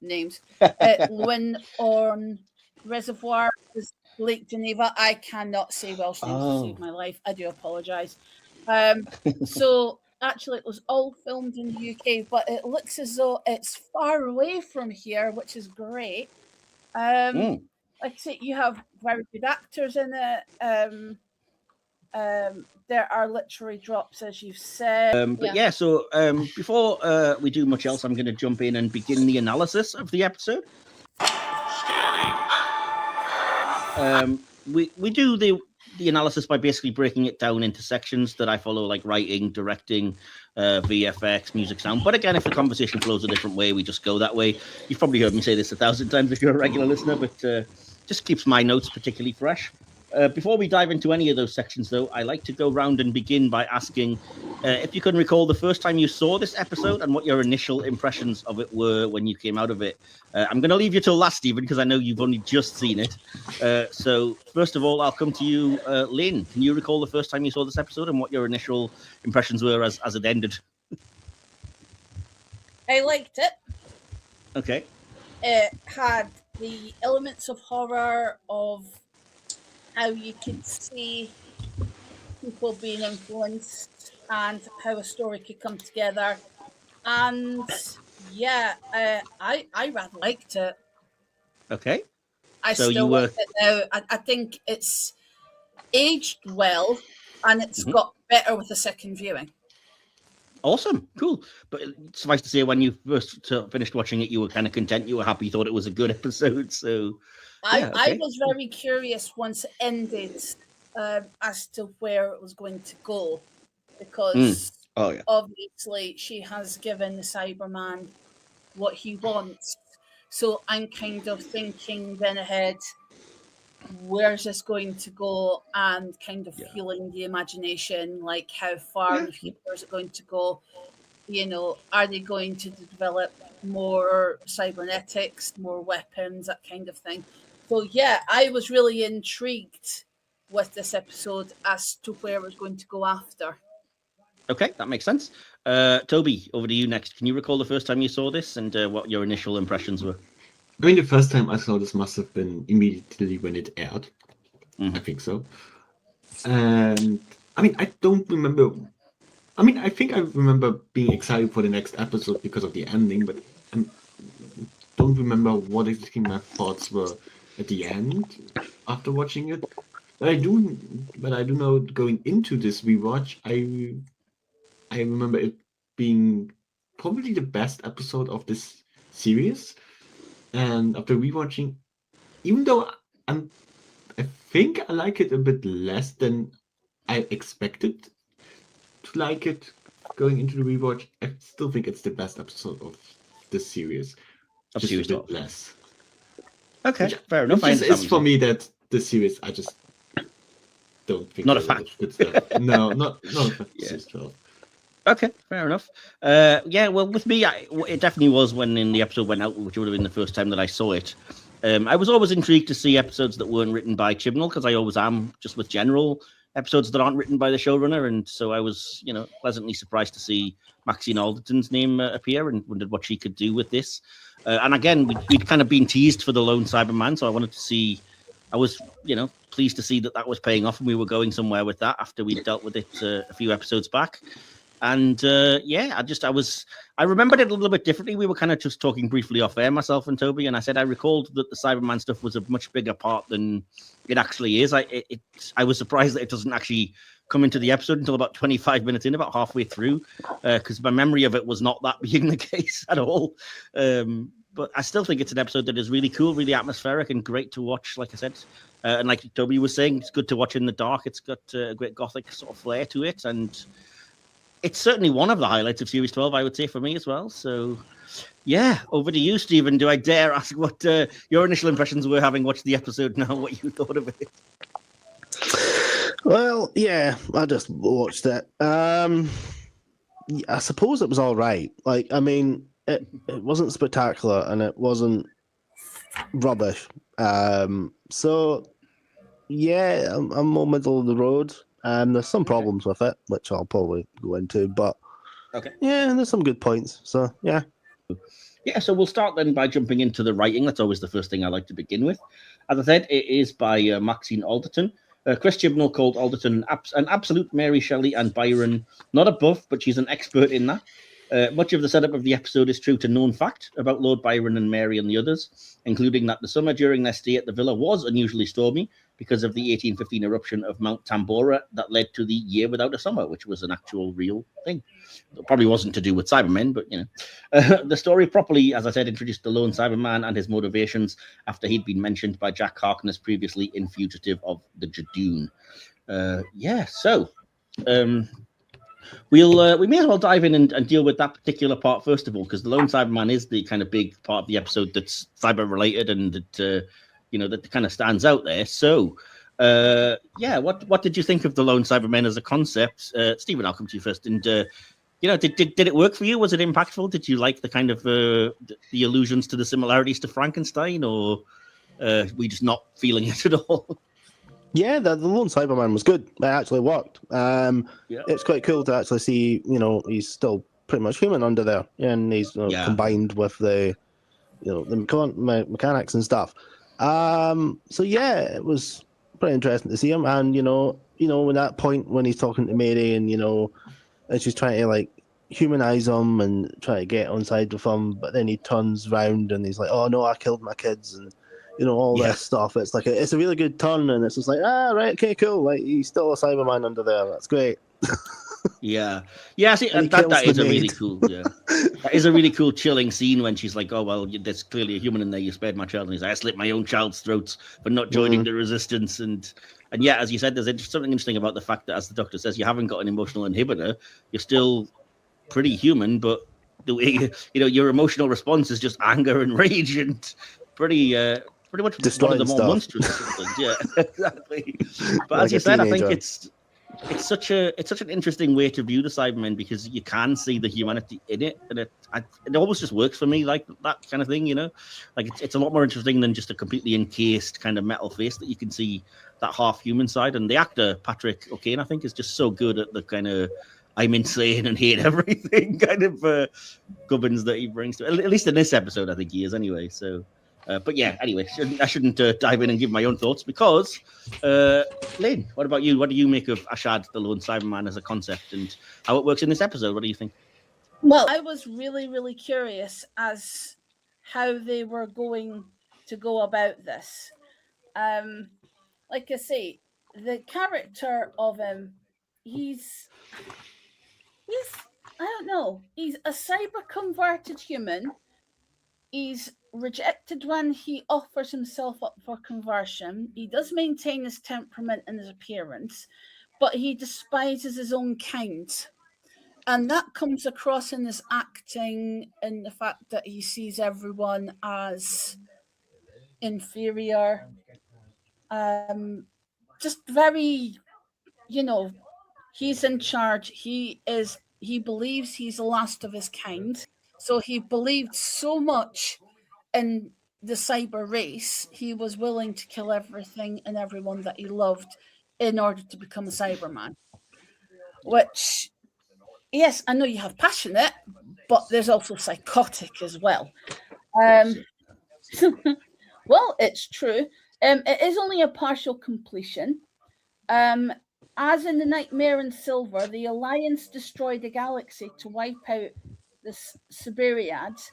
names. Lwyn Orn Reservoir is Lake Geneva. I cannot say Welsh names to save my life. I do apologise. So actually, it was all filmed in the UK, but it looks as though it's far away from here, which is great. Like I say, you have very good actors in it. There are literary drops, as you've said. So before we do much else, I'm going to jump in and begin the analysis of the episode. We do the analysis by basically breaking it down into sections that I follow, like writing, directing, VFX, music, sound. But again, if the conversation flows a different way, we just go that way. You've probably heard me say this 1,000 times if you're a regular listener, but just keeps my notes particularly fresh. Before we dive into any of those sections, though, I like to go round and begin by asking if you can recall the first time you saw this episode and what your initial impressions of it were when you came out of it. I'm going to leave you till last, Stephen, because I know you've only just seen it. So first of all, I'll come to you, Lynn. Can you recall the first time you saw this episode and what your initial impressions were as it ended? I liked it. Okay. It had the elements of horror, of how you could see people being influenced and how a story could come together. And yeah, I rather liked it. Okay. I still like it now. I think it's aged well, and it's got better with the second viewing. Awesome, cool. But suffice to say, when you first finished watching it, you were kind of content. You were happy. You thought it was a good episode. So I was very curious once it ended as to where it was going to go, because obviously she has given the Cyberman what he wants. So I'm kind of thinking then ahead, where's this going to go, and kind of feeling the imagination, like how far in the future is it going to go? You know, are they going to develop more cybernetics, more weapons, that kind of thing? So yeah, I was really intrigued with this episode as to where it was going to go after. Okay, that makes sense. Tobi, over to you next. Can you recall the first time you saw this and what your initial impressions were? I mean, the first time I saw this must have been immediately when it aired. I think so. And I mean, I don't remember. I mean, I think I remember being excited for the next episode because of the ending, but I don't remember what exactly my thoughts were at the end after watching it. But I do know going into this rewatch, I remember it being probably the best episode of this series. And after rewatching, even though I think I like it a bit less than I expected to like it going into the rewatch, I still think it's the best episode of this series. Just a bit less. Okay, fair enough. It's for me that the series, I just don't think not a fan. Good stuff. No, not a fan. 12. Okay, fair enough. Well, with me, it definitely was when the episode went out, which would have been the first time that I saw it. I was always intrigued to see episodes that weren't written by Chibnall, because I always am, just with general episodes that aren't written by the showrunner. And so I was, pleasantly surprised to see Maxine Alderton's name appear, and wondered what she could do with this. And again, we'd kind of been teased for the Lone Cyberman, so I wanted to see. I was, pleased to see that was paying off, and we were going somewhere with that after we dealt with it a few episodes back. And I remembered it a little bit differently. We were kind of just talking briefly off air, myself and Tobi, and I said I recalled that the Cyberman stuff was a much bigger part than it actually is. I was surprised that it doesn't actually come into the episode until about 25 minutes in, about halfway through, because my memory of it was not that being the case at all. But I still think it's an episode that is really cool, really atmospheric, and great to watch, like I said. And like Tobi was saying, it's good to watch in the dark. It's got a great gothic sort of flair to it, and it's certainly one of the highlights of Series 12, I would say, for me as well. So, yeah, over to you, Stephen. Do I dare ask what your initial impressions were having watched the episode now, what you thought of it? Well, yeah, I just watched it. I suppose it was all right. Like, I mean, it wasn't spectacular and it wasn't rubbish. So, yeah, I'm more middle of the road. There's some problems with it, which I'll probably go into, but yeah, there's some good points. So, yeah. Yeah, so we'll start then by jumping into the writing. That's always the first thing I like to begin with. As I said, it is by Maxine Alderton. Chris Chibnall called Alderton an absolute Mary Shelley and Byron, not a buff, but she's an expert in that. Much of the setup of the episode is true to known fact about Lord Byron and Mary and the others, including that the summer during their stay at the villa was unusually stormy because of the 1815 eruption of Mount Tambora that led to the year without a summer, which was an actual real thing. It probably wasn't to do with Cybermen, but, you know. The story properly, as I said, introduced the lone Cyberman and his motivations after he'd been mentioned by Jack Harkness previously in Fugitive of the Jadoon. We may as well dive in and deal with that particular part first of all, because the lone Cyberman is the kind of big part of the episode that's cyber related and that that kind of stands out there. So what did you think of the lone Cybermen as a concept? Stephen, I'll come to you first. And did it work for you? Was it impactful? Did you like the kind of the allusions to the similarities to Frankenstein, or we just not feeling it at all? Yeah, the lone Cyberman was good. It actually worked. It's quite cool to actually see, he's still pretty much human under there, and he's combined with the mechanics and stuff. So yeah, it was pretty interesting to see him. And when that point when he's talking to Mary, and and she's trying to like humanize him and try to get on side with him, but then he turns round and he's like, "Oh no, I killed my kids," and all this stuff. It's like it's a really good turn, and it's just like, right, okay, cool. Like he's still a Cyberman under there. That's great. Yeah. See, that is a really cool. Yeah, that is a really cool, chilling scene when she's like, "Oh well, there's clearly a human in there. You spared my child," and he's like, "I slit my own child's throats for not joining the resistance." And yeah, as you said, there's something interesting about the fact that, as the Doctor says, you haven't got an emotional inhibitor. You're still pretty human, but the way your emotional response is just anger and rage and pretty much destroying one of the more monstrous things. Yeah, exactly. But like as you said, I think it's such an interesting way to view the Cybermen, because you can see the humanity in it, and it almost just works for me, like that kind of thing. Like it's a lot more interesting than just a completely encased kind of metal face that you can see that half human side. And the actor Patrick O'Kane, I think, is just so good at the kind of I'm insane and hate everything kind of gubbins that he brings to it. At least in this episode, I think he is anyway. So. But yeah, anyway, I shouldn't dive in and give my own thoughts, because Lynn, what about you? What do you make of Ashad, the lone Cyberman, as a concept, and how it works in this episode? What do you think? Well, I was really, really curious as how they were going to go about this. Like I say, the character of him, he's I don't know, he's a cyber converted human. He's rejected when he offers himself up for conversion. He does maintain his temperament and his appearance, but he despises his own kind. And that comes across in his acting, in the fact that he sees everyone as inferior. Just very, he's in charge. He believes he's the last of his kind. So he believed so much in the cyber race, he was willing to kill everything and everyone that he loved in order to become a Cyberman. Which, yes, I know you have passionate, but there's also psychotic as well. Well, it's true. It is only a partial completion. As in the Nightmare in Silver, the Alliance destroyed a galaxy to wipe out the Siberiads,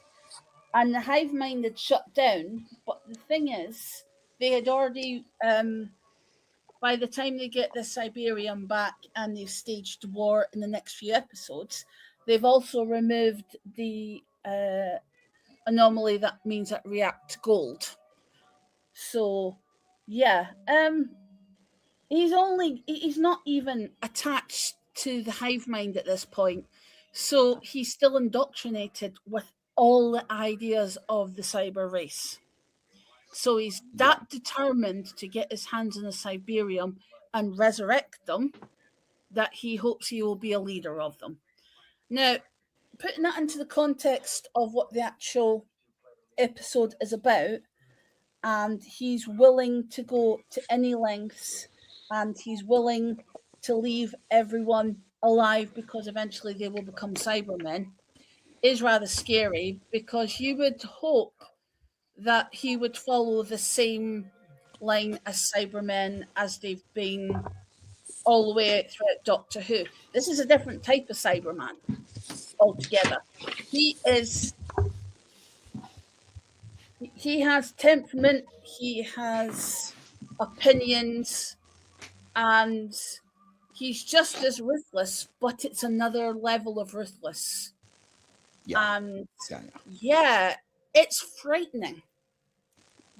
and the hive mind had shut down. But the thing is, they had already, by by the time they get the Cyberium back and they've staged war in the next few episodes, they've also removed the anomaly that means it reacts gold. So, yeah, he's not even attached to the hive mind at this point. So he's still indoctrinated with all the ideas of the cyber race. So he's that determined to get his hands on the Cyberium and resurrect them that he hopes he will be a leader of them. Now, putting that into the context of what the actual episode is about, and he's willing to go to any lengths, and he's willing to leave everyone alive because eventually they will become Cybermen, is rather scary, because you would hope that he would follow the same line as Cybermen as they've been all the way throughout Doctor Who. This is a different type of Cyberman altogether. He has temperament, he has opinions, and he's just as ruthless, but it's another level of ruthless. And it's frightening.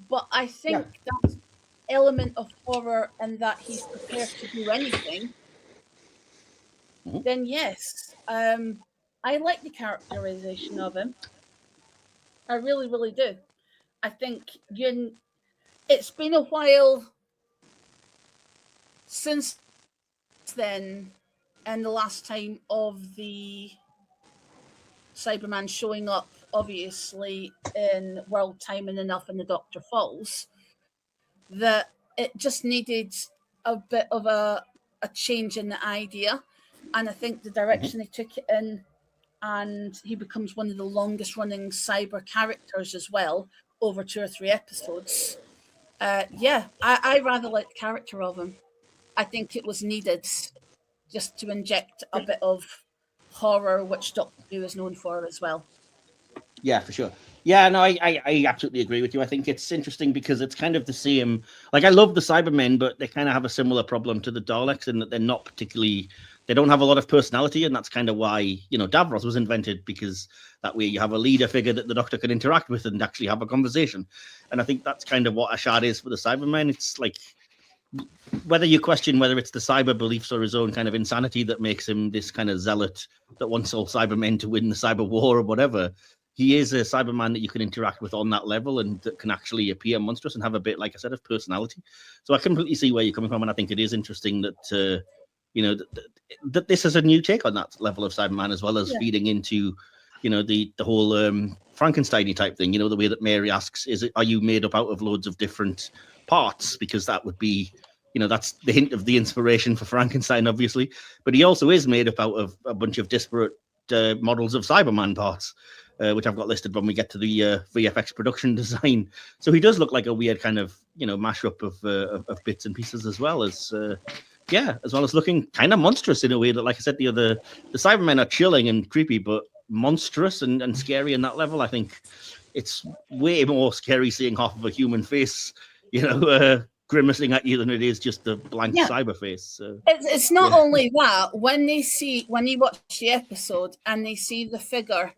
But I think that element of horror and that he's prepared to do anything, then yes. I like the characterization of him. I really, really do. I think it's been a while since then, and the last time of the Cyberman showing up, obviously, in World Time and Enough and the Doctor Falls, that it just needed a bit of a change in the idea. And I think the direction they took it in, and he becomes one of the longest running cyber characters as well, over 2 or 3 episodes. I rather like the character of him. I think it was needed just to inject a bit of horror, which Doctor Who is known for as well. Yeah, for sure. Yeah, no, I absolutely agree with you. I think it's interesting because it's kind of the same. Like, I love the Cybermen, but they kind of have a similar problem to the Daleks in that they're not particularly, they don't have a lot of personality, and that's kind of why, Davros was invented, because that way you have a leader figure that the Doctor can interact with and actually have a conversation. And I think that's kind of what Ashad is for the Cybermen. It's like, whether you question whether it's the cyber beliefs or his own kind of insanity that makes him this kind of zealot that wants all Cybermen to win the cyber war or whatever, he is a Cyberman that you can interact with on that level and that can actually appear monstrous and have a bit, like I said, of personality. So I completely see where you're coming from, and I think it is interesting that that this is a new take on that level of Cyberman, as well as feeding into the whole Frankenstein-y type thing. The way that Mary asks, are you made up out of loads of different parts? Because that would be, that's the hint of the inspiration for Frankenstein, obviously. But he also is made up out of a bunch of disparate models of Cyberman parts, which I've got listed when we get to the VFX production design. So he does look like a weird kind of, mashup of bits and pieces, as well as looking kind of monstrous in a way that, like I said, the Cybermen are chilling and creepy, but monstrous and scary in that level. I think it's way more scary seeing half of a human face, grimacing at you than it is just a blank cyber face. So, it's not only that, when you watch the episode and they see the figure,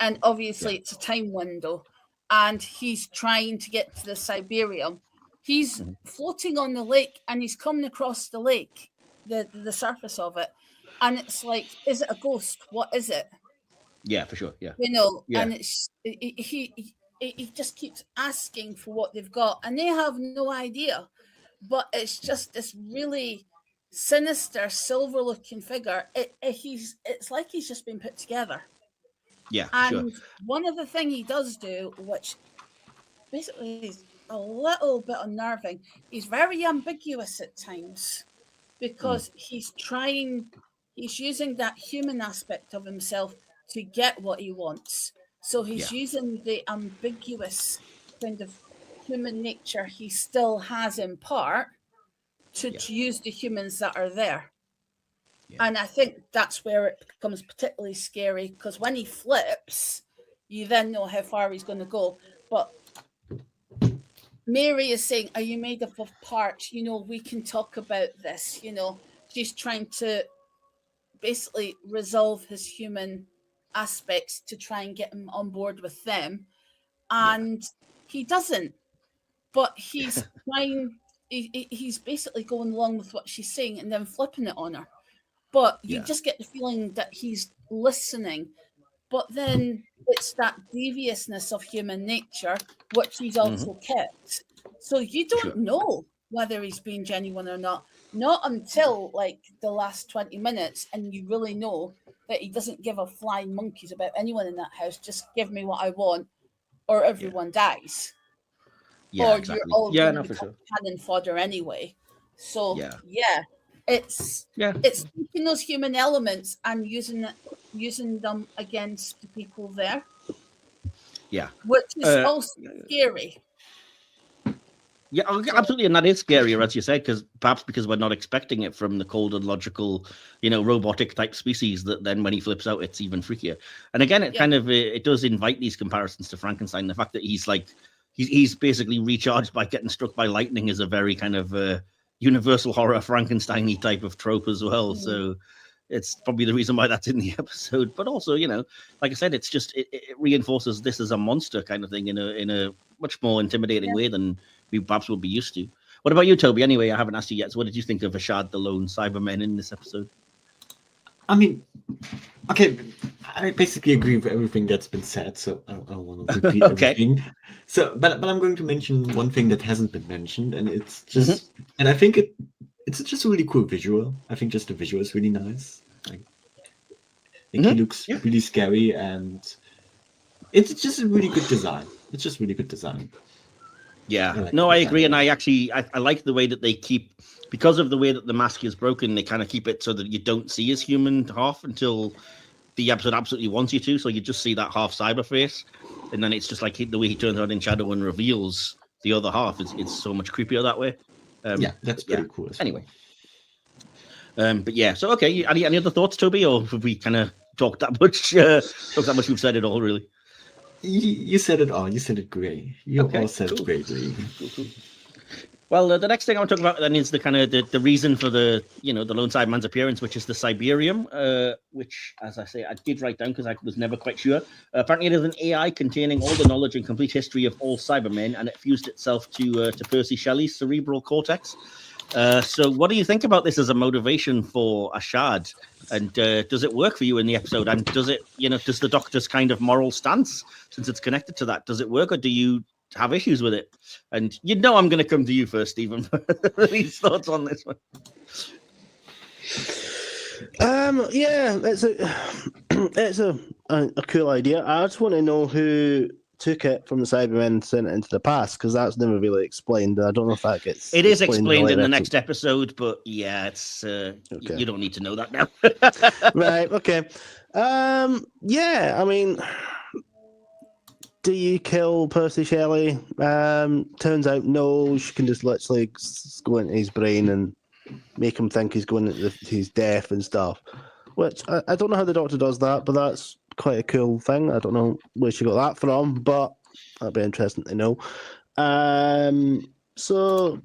and obviously it's a time window, and he's trying to get to the Cyberium, he's floating on the lake, and he's coming across the lake, the surface of it, and it's like, is it a ghost? What is it? Yeah, for sure. Yeah. And it's he just keeps asking for what they've got, and they have no idea. But it's just this really sinister, silver-looking figure. It's like he's just been put together. Yeah, and one of the things he does do, which basically is a little bit unnerving, he's very ambiguous at times, because he's using that human aspect of himself to get what he wants. So he's using the ambiguous kind of human nature he still has in part to use the humans that are there. And I think that's where it becomes particularly scary, because when he flips, you then know how far he's going to go. But Mary is saying, are you made up of parts? You know, we can talk about this. You know, she's trying to basically resolve his human aspects to try and get him on board with them. And he doesn't. But he's trying, he's basically going along with what she's saying and then flipping it on her. But you just get the feeling that he's listening. But then it's that deviousness of human nature, which he's also kept. So you don't know whether he's being genuine or not until like the last 20 minutes, and you really know that he doesn't give a flying monkeys about anyone in that house. Just give me what I want, or everyone dies. Yeah, or exactly. you're all Yeah, going no, to for become sure. cannon fodder anyway. So it's taking those human elements and using them against the people there. Yeah, which is also scary. Yeah, absolutely, and that is scarier, as you said, because we're not expecting it from the cold and logical, robotic type species. That then when he flips out, it's even freakier. And again, it kind of it does invite these comparisons to Frankenstein. The fact that he's basically recharged by getting struck by lightning is a very kind of universal horror Frankenstein-y type of trope as well. Mm. So it's probably the reason why that's in the episode. But also, like I said, it's just it reinforces this as a monster kind of thing in a much more intimidating way than we perhaps will be used to. What about you, Toby? Anyway, I haven't asked you yet. So what did you think of Ashad, the lone Cyberman, in this episode? I mean, okay, I basically agree with everything that's been said, so I don't want to repeat everything. So, but I'm going to mention one thing that hasn't been mentioned, and it's just, and I think it's just a really cool visual. I think just the visual is really nice. Like he looks really scary, and it's just a really good design. It's just really good design. Yeah, I agree, and I like the way that they keep, because of the way that the mask is broken, they kind of keep it so that you don't see his human half until the episode absolutely wants you to, so you just see that half cyber face, and then it's just like the way he turns out in shadow and reveals the other half. It's so much creepier that way. That's pretty cool. Anyway, but yeah, so okay, any other thoughts, Toby, or have we kind of talked that much? We've said it all, really. You said it all. You said it great. You all said it greatly. Cool. Well, the next thing I want to talk about then is the kind of the reason for the lone Cyberman's appearance, which is the Cyberium, which, as I say, I did write down because I was never quite sure. Apparently, it is an AI containing all the knowledge and complete history of all Cybermen, and it fused itself to Percy Shelley's cerebral cortex. So what do you think about this as a motivation for Ashad? And does it work for you in the episode? And does it, does the Doctor's kind of moral stance, since it's connected to that, does it work, or do you have issues with it? And I'm going to come to you first, Stephen. These thoughts on this one. It's a cool idea. I just want to know who took it from the Cybermen and sent it into the past, because that's never really explained. I don't know if that gets. It is explained in the next episode, but yeah, it's you don't need to know that now. Right. Okay. Yeah. I mean, do you kill Percy Shelley? Turns out no. She can just literally go into his brain and make him think he's he's deaf and stuff. Which I don't know how the Doctor does that, but that's quite a cool thing. I don't know where she got that from, but that'd be interesting to know. So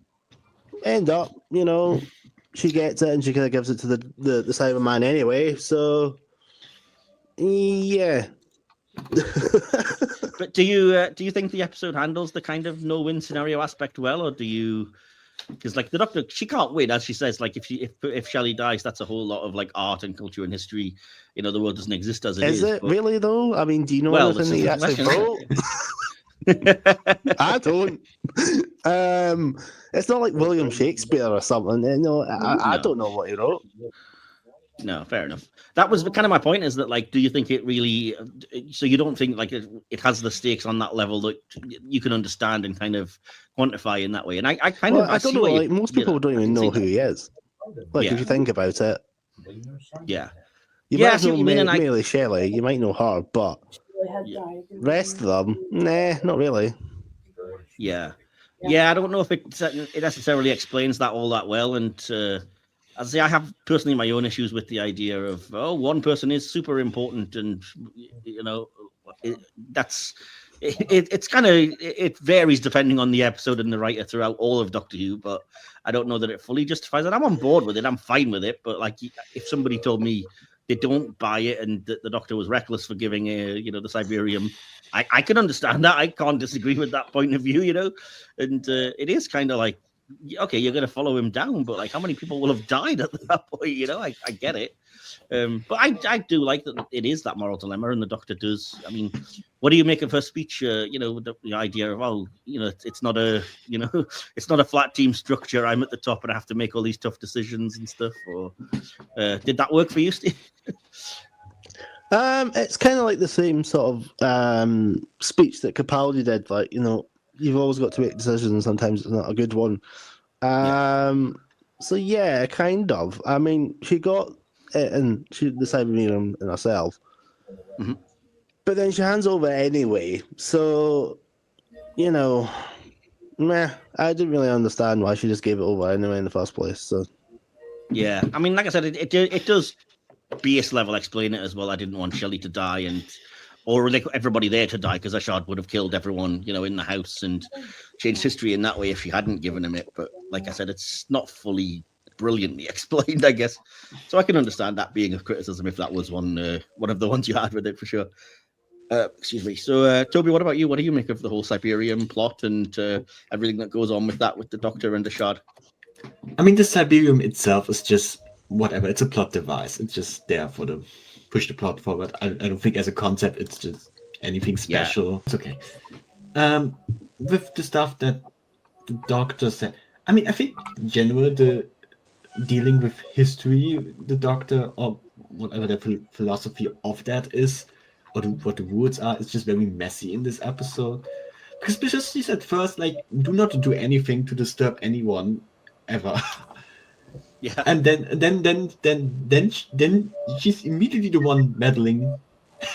end up, she gets it and she kind of gives it to the Cyberman anyway. So yeah. But do you think the episode handles the kind of no-win scenario aspect well, or do you? Because like the Doctor, she can't win, as she says. Like if Shelley dies, that's a whole lot of like art and culture and history. The world doesn't exist as it is. Is it really though? I mean, do you know anything that you actually wrote? I don't. It's not like William Shakespeare or something. I don't know what he wrote. No, fair enough. That was kind of my point, is that like, do you think it really, so you don't think like it has the stakes on that level that you can understand and kind of quantify in that way? And I don't know, like most people don't even know who he is. Like if you think about it. Yeah. You might know Mary Shelley, you might know her, but rest of them, nah, not really. Yeah. Yeah, I don't know if it necessarily explains that all that well, and as I say, I have personally my own issues with the idea of one person is super important, and that's it's kind of, it varies depending on the episode and the writer throughout all of Doctor Who, but I don't know that it fully justifies it. I'm on board with it. I'm fine with it. But like, if somebody told me they don't buy it and the Doctor was reckless for giving the Cyberium, I can understand that. I can't disagree with that point of view, and it is kind of like, okay, you're going to follow him down, but like, how many people will have died at that point? I get it. But I do like that it is that moral dilemma, and the Doctor does. I mean, what do you make of her speech? The idea of, it's not a, it's not a flat team structure. I'm at the top and I have to make all these tough decisions and stuff. Or did that work for you, Steve? It's kind of like the same sort of speech that Capaldi did. Like, you've always got to make decisions. Sometimes it's not a good one. So yeah, kind of. I mean, she got it and the Cyberman in herself, but then she hands over anyway. So, I didn't really understand why she just gave it over anyway in the first place. So yeah, I mean, like I said, it does base level explain it as well. I didn't want Shelley to die or like everybody there to die, because Ashad would have killed everyone, in the house and changed history in that way if she hadn't given him it. But like I said, it's not fully brilliantly explained, I guess. So I can understand that being a criticism if that was one of the ones you had with it, for sure. Excuse me. So, Tobi, what about you? What do you make of the whole Siberian plot and everything that goes on with that, with the Doctor and Ashad? I mean, the Siberium itself is just whatever. It's a plot device. It's just there for push the plot forward. I don't think as a concept it's just anything special. Yeah. It's okay. With the stuff that the Doctor said, I mean, I think in general the dealing with history, the Doctor, or whatever the philosophy of that is, or what the rules are, is just very messy in this episode. Because she said first, like, do not do anything to disturb anyone ever. Yeah. And then she's immediately the one meddling.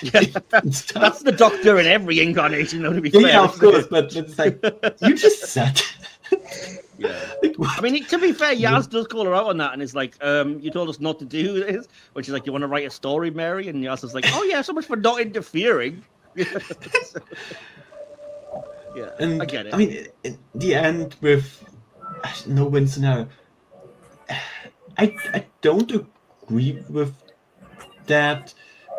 Yeah. That's the Doctor in every incarnation, though, to be fair. Yeah, of course, but it's like, you just said. Yeah. I mean, to be fair, Yaz does call her out on that, and it's like, you told us not to do this. When she's like, you want to write a story, Mary? And Yaz is like, oh yeah, so much for not interfering. So, yeah, and I get it. I mean, in the end, with no win scenario, I don't agree with that,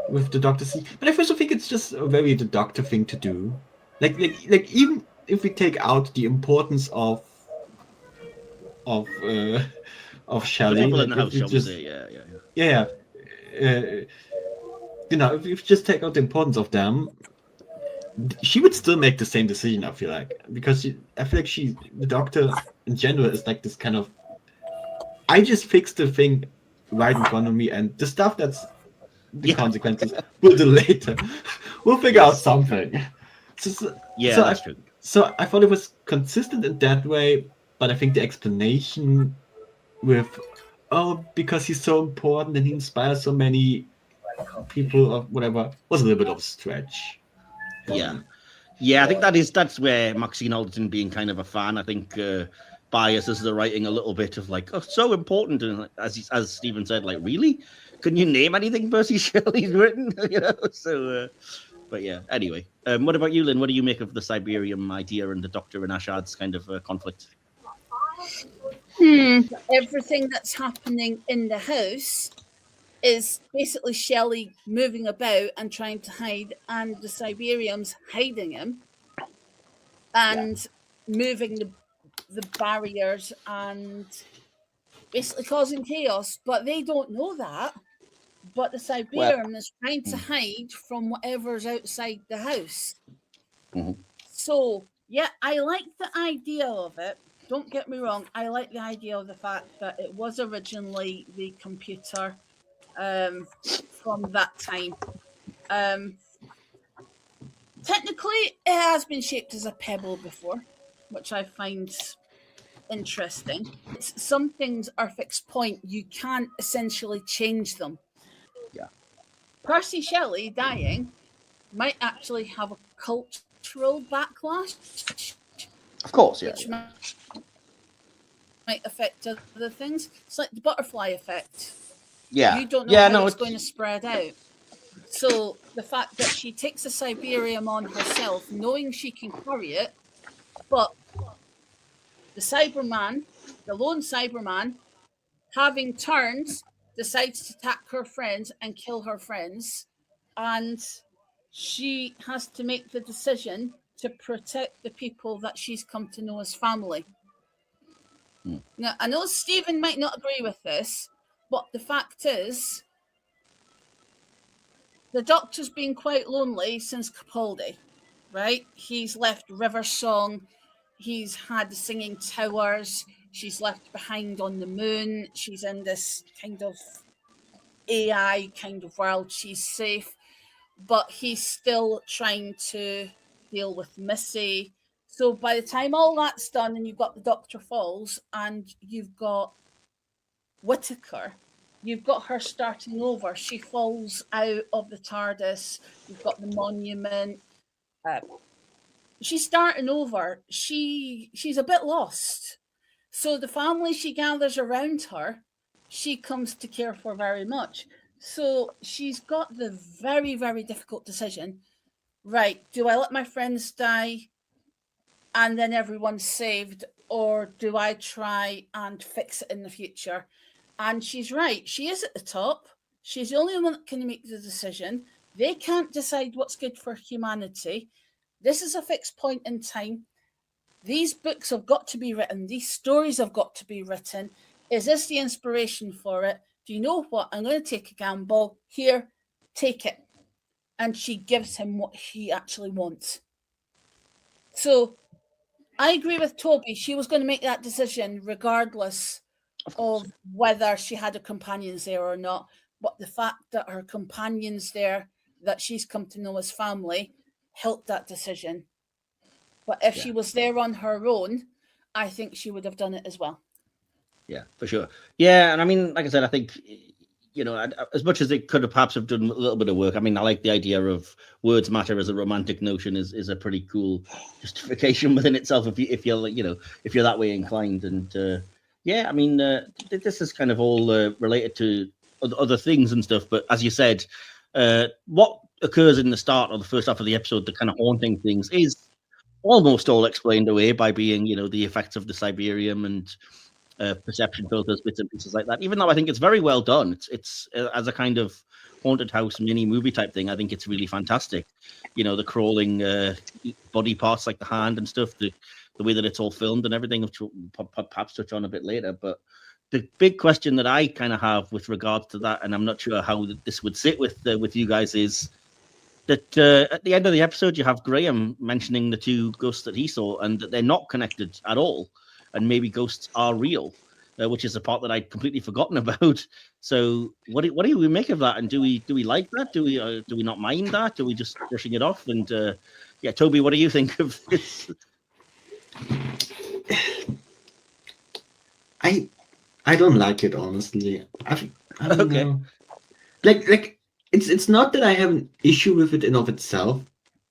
with the Doctor scene, but I also think it's just a very the Doctor thing to do. Like even if we take out the importance of Shelley, people in like, the house, shall we say? Yeah. If you just take out the importance of them, she would still make the same decision. I feel like, because I feel like the Doctor in general is like this kind of, I just fixed the thing right in front of me, and the stuff that's the consequences we'll do later. We'll figure out something. That's true. So I thought it was consistent in that way, but I think the explanation with, because he's so important and he inspires so many people or whatever, was a little bit of a stretch. Yeah, I think that's where Maxine Alderton, being kind of a fan, I think biases the writing a little bit of like, so important, and as Stephen said, like, really? Can you name anything Percy Shelley's written? So but yeah, anyway. What about you, Lynn? What do you make of the Siberium idea and the Doctor and Ashad's kind of conflict? Everything that's happening in the house is basically Shelley moving about and trying to hide, and the Siberium's hiding him and moving the barriers and basically causing chaos. But they don't know that. But the Siberium is trying to hide from whatever's outside the house. So, yeah, I like the idea of it. Don't get me wrong. I like the idea of the fact that it was originally the computer from that time. Technically, it has been shaped as a pebble before, which I find interesting. Some things are fixed point. You can't essentially change them. Yeah. Percy Shelley dying might actually have a cultural backlash. Of course, yeah. Which might affect other things. It's like the butterfly effect. Yeah. You don't know how it's going to spread out. So the fact that she takes the Cyberium on herself, knowing she can carry it, but the Cyberman, the lone Cyberman, having turns, decides to attack her friends and kill her friends. And she has to make the decision to protect the people that she's come to know as family. Now, I know Stephen might not agree with this, but the fact is, the Doctor's been quite lonely since Capaldi, right? He's left River Song, he's had the Singing Towers, she's left behind on the moon, she's in this kind of AI kind of world, she's safe, but he's still trying to deal with Missy. So by the time all that's done and you've got the Doctor Falls and you've got Whittaker, you've got her starting over. She falls out of the TARDIS. You've got the monument. She's starting over. She's a bit lost. So the family she gathers around her, she comes to care for very much. So she's got the very, very difficult decision. Right, do I let my friends die and then everyone's saved, or do I try and fix it in the future? And she's right. She is at the top. She's the only one that can make the decision. They can't decide what's good for humanity. This is a fixed point in time. These books have got to be written. These stories have got to be written. Is this the inspiration for it? Do you know what? I'm going to take a gamble. Here, take it. And she gives him what he actually wants. So I agree with Tobi. She was going to make that decision regardless of whether she had her companions there or not. But the fact that her companions there, that she's come to know as family, helped that decision. But if she was there on her own, I think she would have done it as well. Yeah, for sure. Yeah, and I mean, like I said, I think, you know, as much as it could have perhaps have done a little bit of work, I mean, I like the idea of words matter as a romantic notion is a pretty cool justification within itself if you're you know, if you're that way inclined. And yeah, I mean, this is kind of all related to other things and stuff. But as you said, what occurs in the start or the first half of the episode, the kind of haunting things, is almost all explained away by being, you know, the effects of the Cyberium and perception filters, bits and pieces like that. Even though I think it's very well done, it's as a kind of haunted house mini movie type thing, I think it's really fantastic. You know, the crawling body parts like the hand and stuff, the way that it's all filmed and everything, which we'll perhaps touch on a bit later. But the big question that I kind of have with regards to that, and I'm not sure how this would sit with you guys, is that at the end of the episode, you have Graham mentioning the two ghosts that he saw and that they're not connected at all. And maybe ghosts are real, which is a part that I'd completely forgotten about. So, what do we make of that? And do we like that? Do we not mind that? Are we just brushing it off? And yeah, Tobi, what do you think of this? I don't like it, honestly. I don't Okay. know. Like it's not that I have an issue with it in of itself.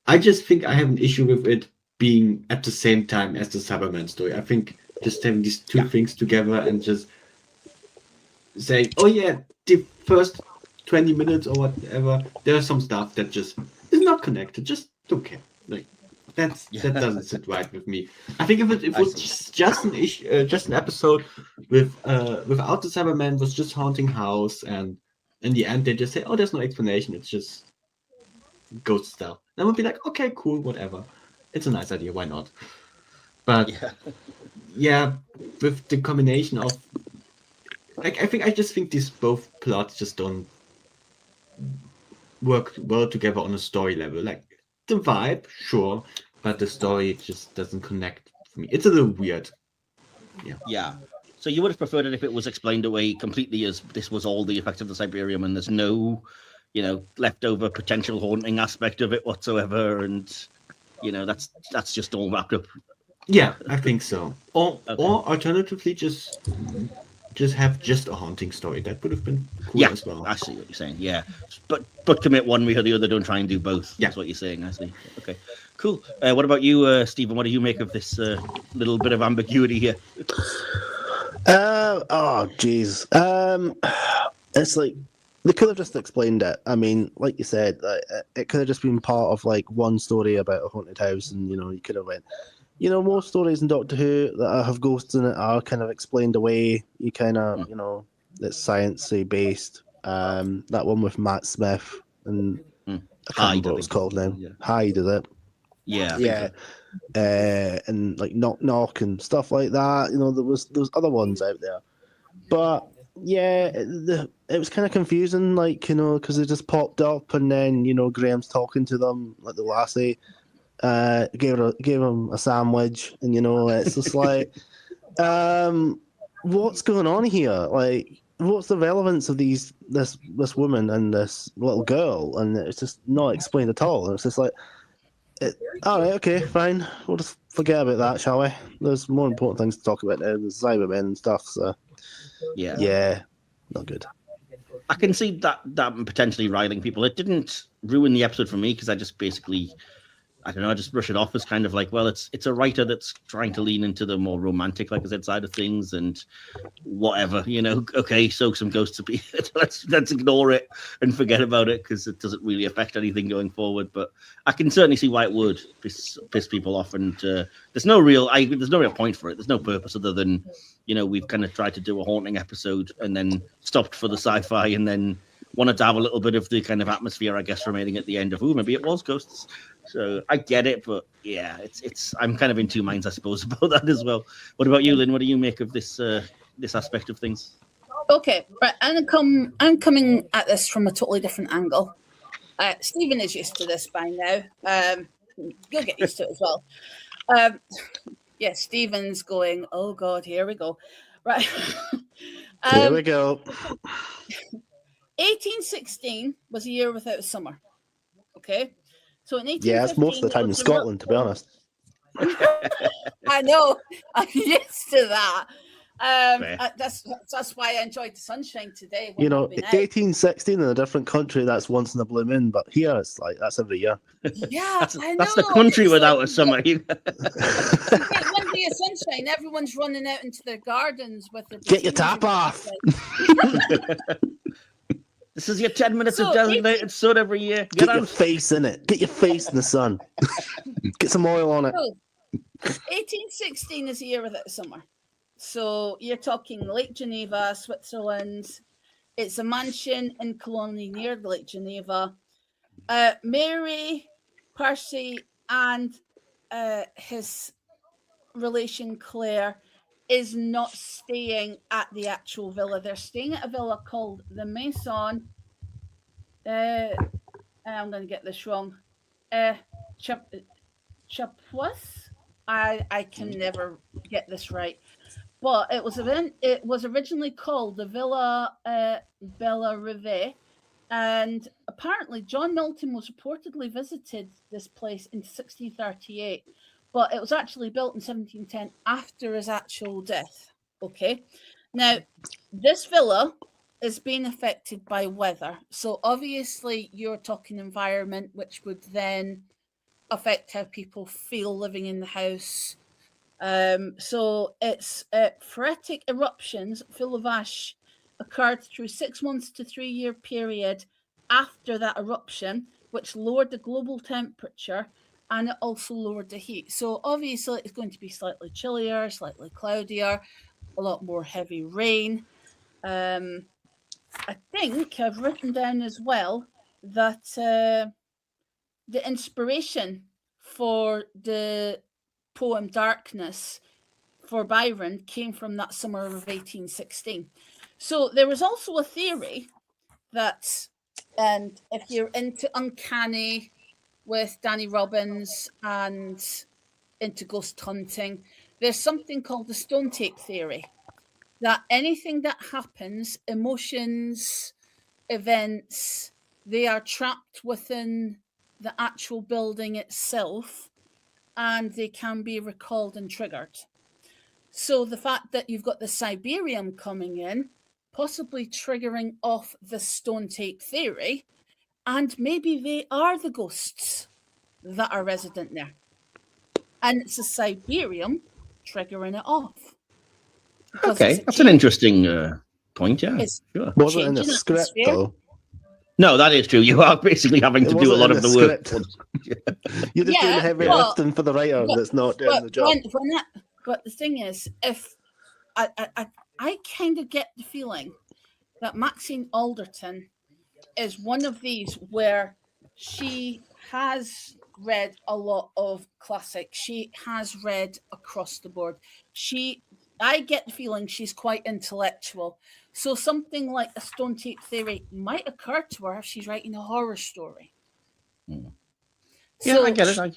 I just think I have an issue with it being at the same time as the Cyberman story. I think just having these two things together and just saying, oh yeah, the first 20 minutes or whatever, there's some stuff that just is not connected. Just don't care. Like that doesn't sit right with me. I think if it was just an issue, just an episode with without the Cyberman, was just haunting house, and in the end they just say, oh, there's no explanation. It's just ghost stuff. Then would be like, okay, cool, whatever. It's a nice idea. Why not? But yeah, with the combination of, like, I just think these both plots just don't work well together on a story level. Like the vibe, sure, but the story just doesn't connect for me. It's a little weird. Yeah. So you would have preferred it if it was explained away completely as this was all the effect of the Cyberium and there's no, you know, leftover potential haunting aspect of it whatsoever, and you know that's just all wrapped up. Yeah, I think so. Or alternatively, just have just a haunting story. That would have been cool as well. I see what you're saying. Yeah, but commit one way or the other. Don't try and do both. Yeah. That's what you're saying. I see. Okay, cool. What about you, Stephen? What do you make of this little bit of ambiguity here? Oh, geez. It's like They could have just explained it. I mean, like you said, it could have just been part of like one story about a haunted house, and you could have went. Most stories in Doctor Who that have ghosts in it are kind of explained away. You kind of, it's sciencey based. That one with Matt Smith and I can't remember what it's called now. Yeah. Hyde, is it? Yeah. Yeah. And like Knock Knock and stuff like that. There was other ones out there, but yeah, it was kind of confusing, like because they just popped up, and then Graham's talking to them like the lassie. Gave him a sandwich, and it's just like, what's going on here? Like, what's the relevance of this woman and this little girl? And it's just not explained at all. And it's just like, all right, okay, fine, we'll just forget about that, shall we? There's more important things to talk about now. There's Cybermen and stuff. So yeah, not good. I can see that potentially riling people. It didn't ruin the episode for me because I just basically, I don't know, I just brush it off as kind of like, well, it's a writer that's trying to lean into the more romantic, like I said, side of things, and whatever, okay, so some ghosts appear. let's ignore it and forget about it because it doesn't really affect anything going forward. But I can certainly see why it would piss people off, and there's no real point for it. There's no purpose other than we've kind of tried to do a haunting episode and then stopped for the sci-fi and then wanted to have a little bit of the kind of atmosphere, I guess, remaining at the end of maybe it was ghosts. So I get it, but yeah, it's I'm kind of in two minds, I suppose, about that as well. What about you, Lynn? What do you make of this aspect of things? Okay, right. I'm coming at this from a totally different angle. Stephen is used to this by now. You'll get used to it as well. Yeah, Stephen's going, oh God, here we go. Right. Here we go. 1816 was a year without summer. Okay. So in 1815, yeah, it's most of the time in Scotland, to be honest. I know. I'm used to that. That's why I enjoyed the sunshine today. 1816 in a different country, that's once in a blue moon, but here it's like that's every year. Yeah, I know. That's the country without a summer. One day of sunshine, everyone's running out into their gardens with their get your tap off. This is your 10 minutes of designated sun every year. Get your face in it. Get your face in the sun. Get some oil on it. 1816 is a year without summer. So you're talking Lake Geneva, Switzerland. It's a mansion in Colony near the Lake Geneva. Mary, Percy, and his relation Claire is not staying at the actual villa. They're staying at a villa called the Maison. I'm going to get this wrong. Chapuis? I can never get this right. But it was originally called the Villa Bella Rive, and apparently John Milton was reportedly visited this place in 1638, but it was actually built in 1710 after his actual death. Okay, now this villa is being affected by weather, so obviously you're talking environment, which would then affect how people feel living in the house. So it's phreatic eruptions full of ash occurred through 6 months to 3 year period after that eruption, which lowered the global temperature and it also lowered the heat. So obviously it's going to be slightly chillier, slightly cloudier, a lot more heavy rain. I think I've written down as well that the inspiration for the poem Darkness for Byron came from that summer of 1816. So there was also a theory that, and if you're into uncanny with Danny Robbins and into ghost hunting, there's something called the stone tape theory, that anything that happens, emotions, events, they are trapped within the actual building itself, and they can be recalled and triggered. So the fact that you've got the Siberium coming in, possibly triggering off the stone tape theory, and maybe they are the ghosts that are resident there. And it's the Siberium triggering it off. Okay, that's an interesting point, yeah. Sure. Was it in the script, though? No, that is true. You are basically having to do a lot of the work. You're just doing the heavy lifting for the writer that's not doing the job. But the thing is, if I kind of get the feeling that Maxine Alderton is one of these where she has read a lot of classics. She has read across the board. I get the feeling she's quite intellectual. So something like a stone tape theory might occur to her if she's writing a horror story. Yeah, So, I get it.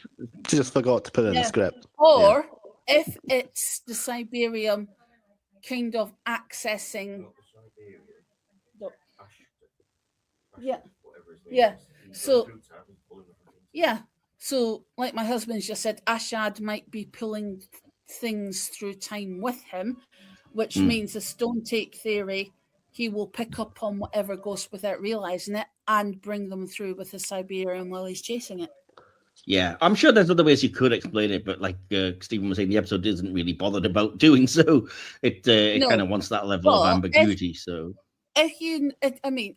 She just forgot to put it in the script. Or if it's the Cyberium kind of accessing... Yeah. So like my husband's just said, Ashad might be pulling things through time with him, which means the stone tape theory, he will pick up on whatever ghost without realizing it and bring them through with the Cyberium while he's chasing it. Yeah, I'm sure there's other ways you could explain it, but like Stephen was saying, the episode isn't really bothered about doing so. It kind of wants that level of ambiguity.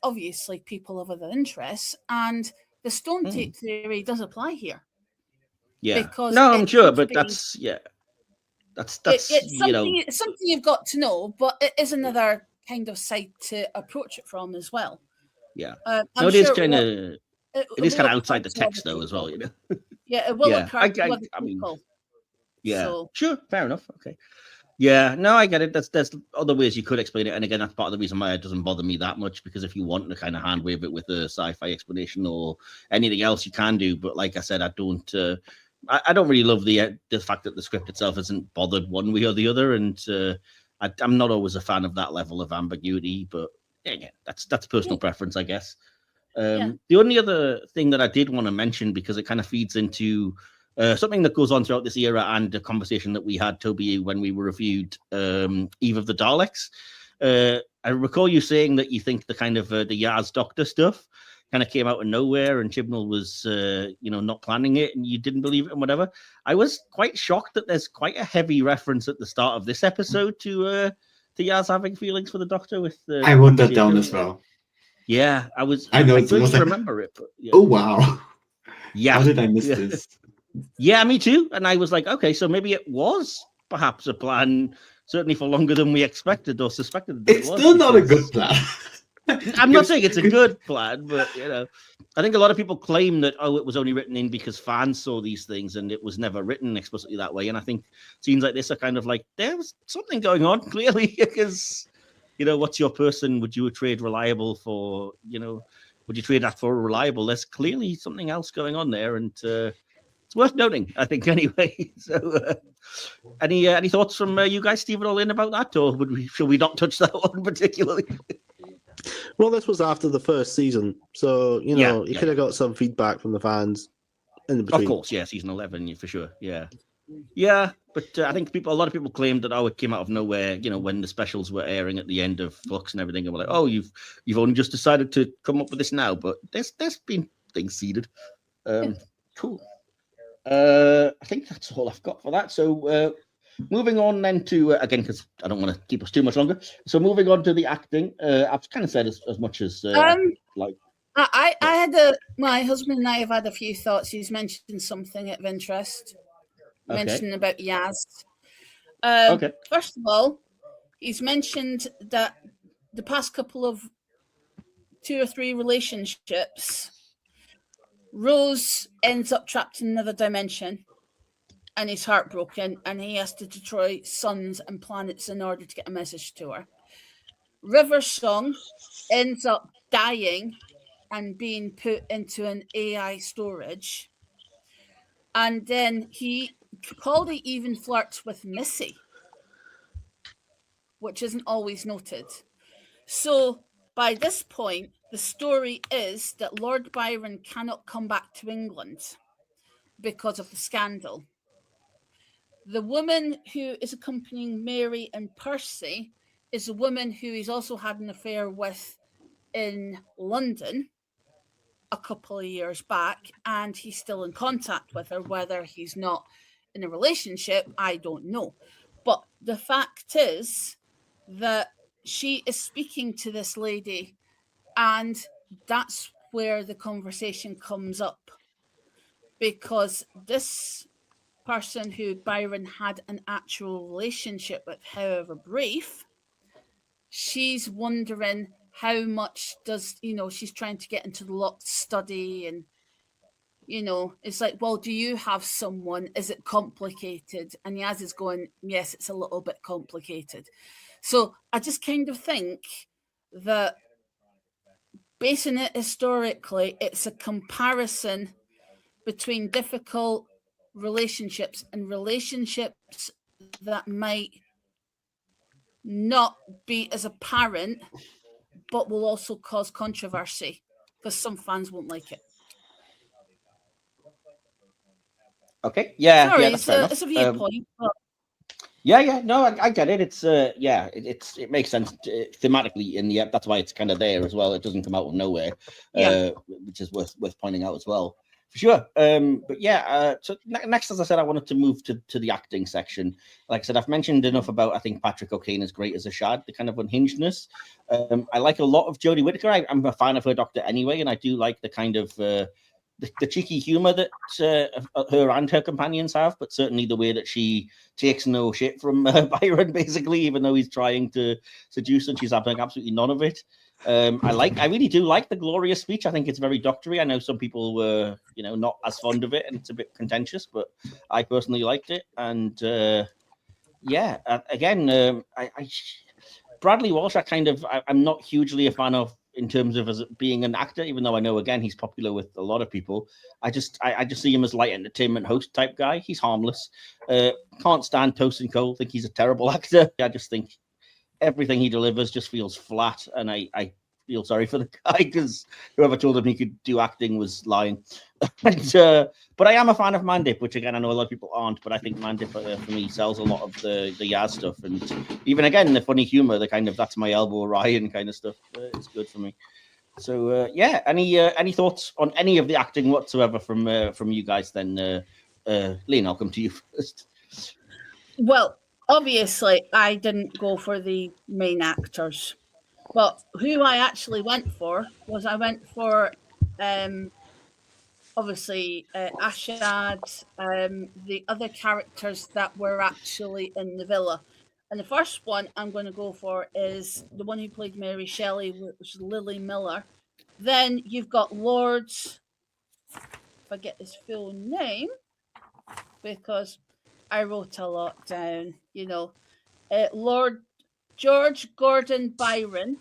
Obviously people have other interests, and the stone tape theory does apply here. Yeah, because I'm sure, but that's it's something you've got to know, but it is another kind of side to approach it from as well. Yeah, it is kind of outside the text though as well, Yeah, it will occur to other people. Sure, fair enough. Okay. Yeah, no, I get it. There's other ways you could explain it, and again, that's part of the reason why it doesn't bother me that much. Because if you want to kind of hand wave it with a sci-fi explanation or anything else, you can do. But like I said, I don't really love the fact that the script itself isn't bothered one way or the other, and I'm not always a fan of that level of ambiguity. But again, that's personal preference, I guess. The only other thing that I did want to mention, because it kind of feeds into something that goes on throughout this era and a conversation that we had, Tobi, when we reviewed Eve of the Daleks. I recall you saying that you think the kind of the Yaz Doctor stuff kind of came out of nowhere and Chibnall was, not planning it and you didn't believe it and whatever. I was quite shocked that there's quite a heavy reference at the start of this episode to Yaz having feelings for the Doctor. I wrote that down as well. Yeah, I couldn't remember it. But, yeah. Oh, wow. Yeah. How did I miss this? Yeah, me too. And I was like, okay, so maybe it was perhaps a plan, certainly for longer than we expected or suspected. It's still not a good plan. I'm not saying it's a good plan, but I think a lot of people claim that it was only written in because fans saw these things and it was never written explicitly that way. And I think scenes like this are kind of like there was something going on clearly because what's your person? Would you trade reliable for would you trade that for reliable? There's clearly something else going on there, and it's worth noting, I think. Anyway, so any thoughts from you guys, Stephen or Lynn, about that, or should we not touch that one particularly? Well, this was after the first season, so you could have got some feedback from the fans in between. Of course, yeah, season 11 for sure. Yeah, but I think a lot of people claimed that it came out of nowhere. When the specials were airing at the end of Flux and everything, and we're like, oh, you've only just decided to come up with this now, but there's been things seeded. Cool. I think that's all I've got for that. So. Moving on then to, again, because I don't want to keep us too much longer. So moving on to the acting, I've kind of said as much as I had my husband and I have had a few thoughts. He's mentioned something of interest, mentioning about Yaz. First of all, he's mentioned that the past couple of 2 or 3 relationships, Rose ends up trapped in another dimension. And he's heartbroken, and he has to destroy suns and planets in order to get a message to her. River Song ends up dying and being put into an AI storage. And then Capaldi even flirts with Missy, which isn't always noted. So by this point, the story is that Lord Byron cannot come back to England because of the scandal. The woman who is accompanying Mary and Percy is a woman who he's also had an affair with in London a couple of years back, and he's still in contact with her. Whether he's not in a relationship, I don't know. But the fact is that she is speaking to this lady, and that's where the conversation comes up, because this person who Byron had an actual relationship with, however brief, she's wondering how much does, she's trying to get into the locked study, and it's like, well, do you have someone? Is it complicated? And Yaz is going, yes, it's a little bit complicated. So I just kind of think that, basing it historically, it's a comparison between difficult relationships and relationships that might not be as apparent, but will also cause controversy because some fans won't like it. Okay, yeah, sorry, that's fair enough. It's a viewpoint. But... Yeah, no, I get it. It's it makes sense thematically in the that's why it's kind of there as well. It doesn't come out of nowhere, which is worth pointing out as well. For sure. But yeah, so next, as I said, I wanted to move to the acting section. Like I said, I've mentioned enough about, I think Patrick O'Kane is great as Ashad, the kind of unhingedness. I like a lot of Jodie Whittaker. I'm a fan of her Doctor anyway, and I do like the kind of the cheeky humor that her and her companions have, but certainly the way that she takes no shit from Byron, basically, even though he's trying to seduce her, she's having absolutely none of it. I really do like the glorious speech. I think it's very doctory. I know some people were, not as fond of it, and it's a bit contentious, but I personally liked it. And Bradley Walsh, I'm not hugely a fan of in terms of as being an actor, even though I know, again, he's popular with a lot of people. I just see him as light entertainment host type guy. He's harmless. Can't stand Tosin Cole. Think he's a terrible actor. I just think everything he delivers just feels flat, and I feel sorry for the guy, because whoever told him he could do acting was lying. But I am a fan of Mandip, which again I know a lot of people aren't, but I think Mandip for me sells a lot of the Yaz stuff, and even again the funny humor, the kind of that's my elbow Ryan kind of stuff. It's good for me. So any thoughts on any of the acting whatsoever from you guys? Then Lynn, I'll come to you first. Well, obviously, I didn't go for the main actors, but who I actually went for was obviously Ashad, the other characters that were actually in the villa. And the first one I'm going to go for is the one who played Mary Shelley, which is Lily Miller. Then you've got Lord, if I get his full name, because I wrote a lot down, Lord George Gordon Byron,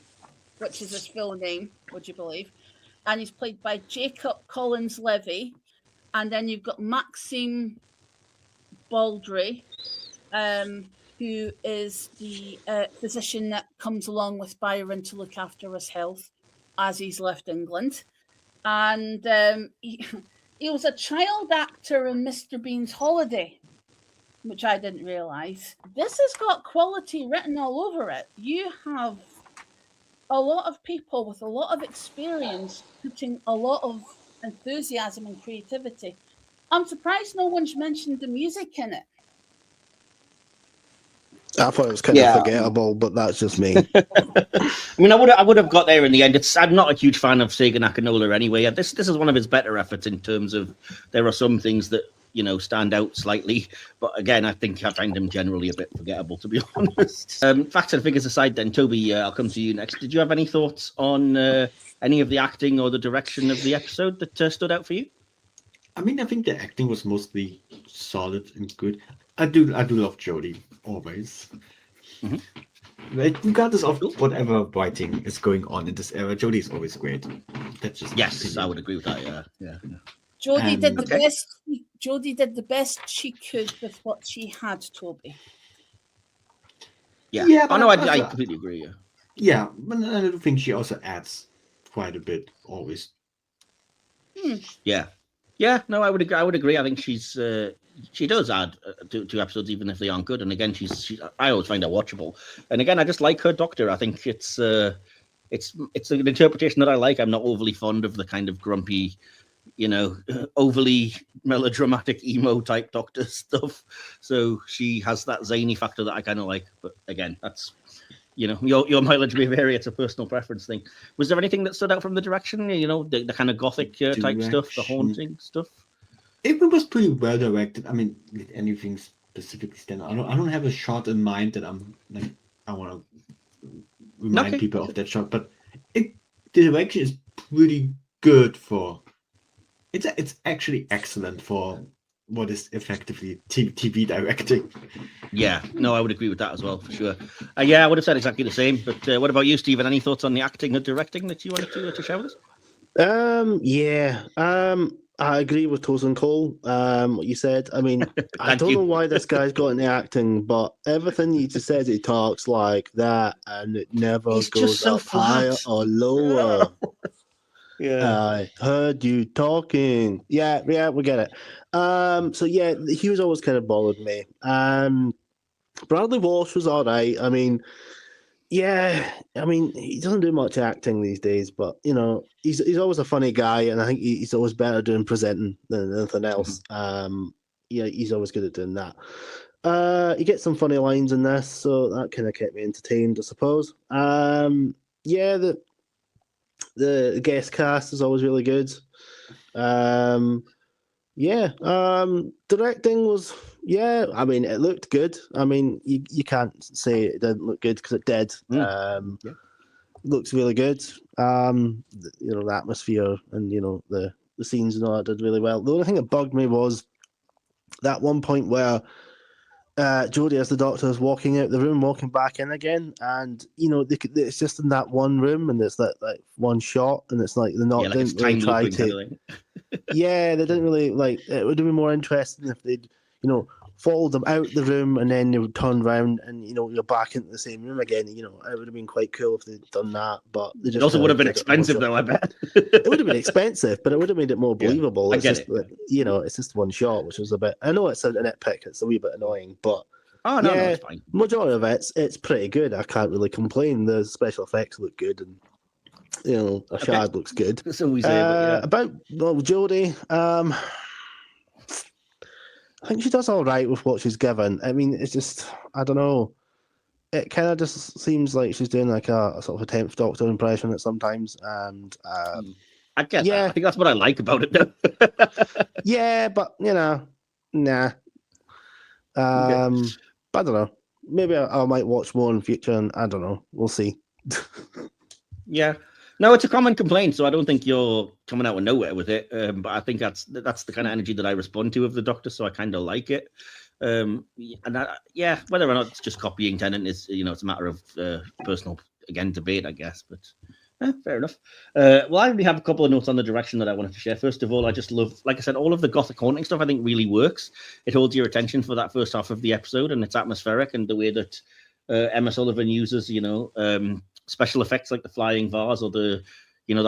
which is his full name, would you believe? And he's played by Jacob Collins Levy. And then you've got Maxime Baldry, who is the physician that comes along with Byron to look after his health as he's left England. And he was a child actor in Mr. Bean's Holiday, which I didn't realise. This has got quality written all over it. You have a lot of people with a lot of experience putting a lot of enthusiasm and creativity. I'm surprised no one's mentioned the music in it. I thought it was kind of forgettable, but that's just me. I mean, I would have got there in the end. I'm not a huge fan of Sega Nakanola anyway. This is one of his better efforts in terms of there are some things that stand out slightly, but again, I think I find him generally a bit forgettable, to be honest. Facts and figures aside, then Tobi, I'll come to you next. Did you have any thoughts on any of the acting or the direction of the episode that stood out for you? I mean, I think the acting was mostly solid and good. I do love Jodie always. Mm-hmm. Regardless of whatever writing is going on in this era, Jodie is always great. That's just yes, I would agree with that. Yeah. Jodie did the best. Jodie did the best she could with what she had, Tobi. Yeah. I know. I completely agree. Yeah, but I don't think she also adds quite a bit always. Yeah. No, I would agree. I think she does add to episodes, even if they aren't good. And again, I always find her watchable. And again, I just like her Doctor. I think it's an interpretation that I like. I'm not overly fond of the kind of grumpy, overly melodramatic emo type Doctor stuff. So she has that zany factor that I kind of like. But again, that's your mileage may vary. It's a personal preference thing. Was there anything that stood out from the direction? The kind of gothic type stuff, the haunting stuff. It was pretty well directed. I mean, did anything specifically stand out? I don't have a shot in mind that I'm like I want to remind people of that shot, but the direction is pretty good for. It's actually excellent for what is effectively TV directing. Yeah, no, I would agree with that as well, for sure. I would have said exactly the same. But what about you, Stephen? Any thoughts on the acting or directing that you wanted to share with us? I agree with Toes and Cole, what you said. I mean, I don't know why this guy's got into acting, but everything he just says, he talks like that, and it never goes so up higher or lower. Yeah. I heard you talking. Yeah, we get it. So yeah, he was always kind of bothered me. Bradley Walsh was all right. I mean, he doesn't do much acting these days, but he's always a funny guy, and I think he's always better doing presenting than anything else. He's always good at doing that. He gets some funny lines in this, so that kind of kept me entertained, I suppose. The guest cast is always really good. Directing was, I mean, it looked good. I mean, you can't say it didn't look good because it did. It looks really good. The atmosphere and, the scenes and all that did really well. The only thing that bugged me was that one point where Jodie, as the Doctor, is walking out the room, walking back in again, and it's just in that one room, and it's that like one shot, and it's like they're not didn't really try to. They didn't really like. It would have been more interesting if they'd followed them out the room and then they would turn around and you're back into the same room again. It would have been quite cool if they'd done that, but they just it also would have been expensive though. I bet it would have been expensive, but it would have made it more believable. It's just it's just one shot, which was a bit. I know it's a nitpick. It's a wee bit annoying, but it's fine. Majority of it's pretty good. I can't really complain. The special effects look good, and Ashad looks good. So we say, about Jodie. I think she does all right with what she's given. I mean, it's just, I don't know. It kind of just seems like she's doing like a sort of a 10th Doctor impression at sometimes. And I get that. I think that's what I like about it, though. But, nah. But I don't know. Maybe I might watch more in the future, and I don't know. We'll see. No, it's a common complaint, so I don't think you're coming out of nowhere with it. But I think that's the kind of energy that I respond to of the Doctor, so I kind of like it. Whether or not it's just copying Tennant is, it's a matter of personal, debate, I guess. But fair enough. Well, I only have a couple of notes on the direction that I wanted to share. First of all, I just love, like I said, all of the Gothic haunting stuff I think really works. It holds your attention for that first half of the episode, and it's atmospheric, and the way that Emma Sullivan uses, special effects like the flying vase or the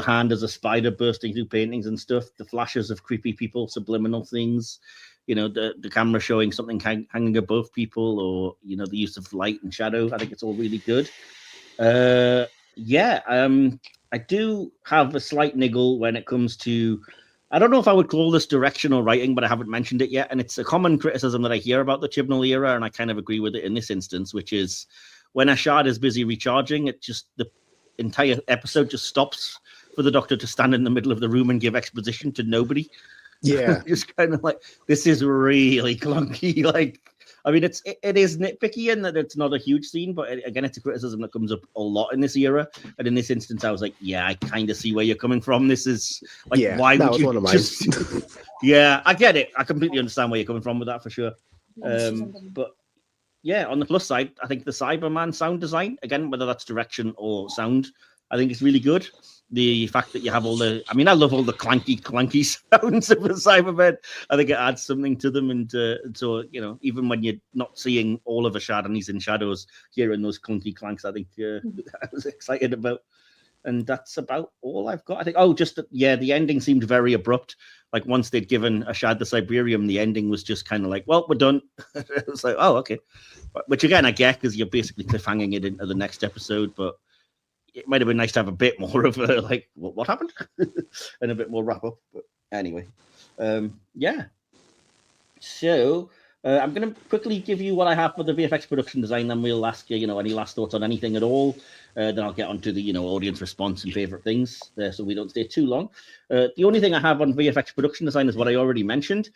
hand as a spider bursting through paintings and stuff, the flashes of creepy people, subliminal things, the camera showing something hanging above people, or the use of light and shadow. I think it's all really good. I do have a slight niggle when it comes to, I don't know if I would call this direction or writing, but I haven't mentioned it yet, and it's a common criticism that I hear about the Chibnall era, and I kind of agree with it in this instance, which is when Ashad is busy recharging, the entire episode just stops for the Doctor to stand in the middle of the room and give exposition to nobody. Yeah. Just kind of like, this is really clunky. Like, I mean, it is nitpicky in that it's not a huge scene, but again, it's a criticism that comes up a lot in this era. And in this instance, I was like, I kind of see where you're coming from. This is like, why would you just... I get it. I completely understand where you're coming from with that for sure. But on the plus side, I think the Cyberman sound design, again, whether that's direction or sound, I think it's really good. The fact that you have I love all the clanky sounds of the Cybermen. I think it adds something to them. And so, even when you're not seeing all of Ashad and he's in shadows, hearing those clunky clanks, I think I was excited about. And that's about all I've got. I think, the ending seemed very abrupt. Like once they'd given Ashad the Cyberium, the ending was just kind of like, well, we're done. It was like, oh, okay. Which again, I get, because you're basically cliffhanging it into the next episode, but it might have been nice to have a bit more of a, like, what happened? And a bit more wrap up. But anyway, So I'm going to quickly give you what I have for the VFX production design, then we'll ask you, any last thoughts on anything at all. Then I'll get on to the, audience response and favorite things so we don't stay too long. The only thing I have on VFX production design is what I already mentioned.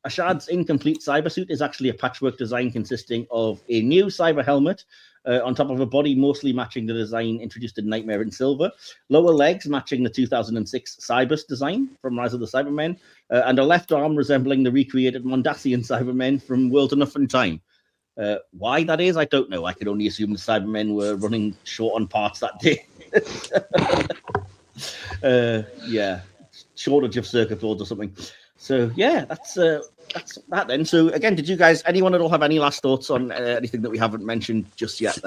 Ashad's incomplete cyber suit is actually a patchwork design consisting of a new cyber helmet on top of a body mostly matching the design introduced in Nightmare in Silver, lower legs matching the 2006 Cybus design from Rise of the Cybermen, and a left arm resembling the recreated Mondasian Cybermen from World Enough in Time. Why that is, I don't know. I could only assume the Cybermen were running short on parts that day. Shortage of circuit boards or something. So yeah, that's that then. So again, did you guys, anyone at all, have any last thoughts on anything that we haven't mentioned just yet?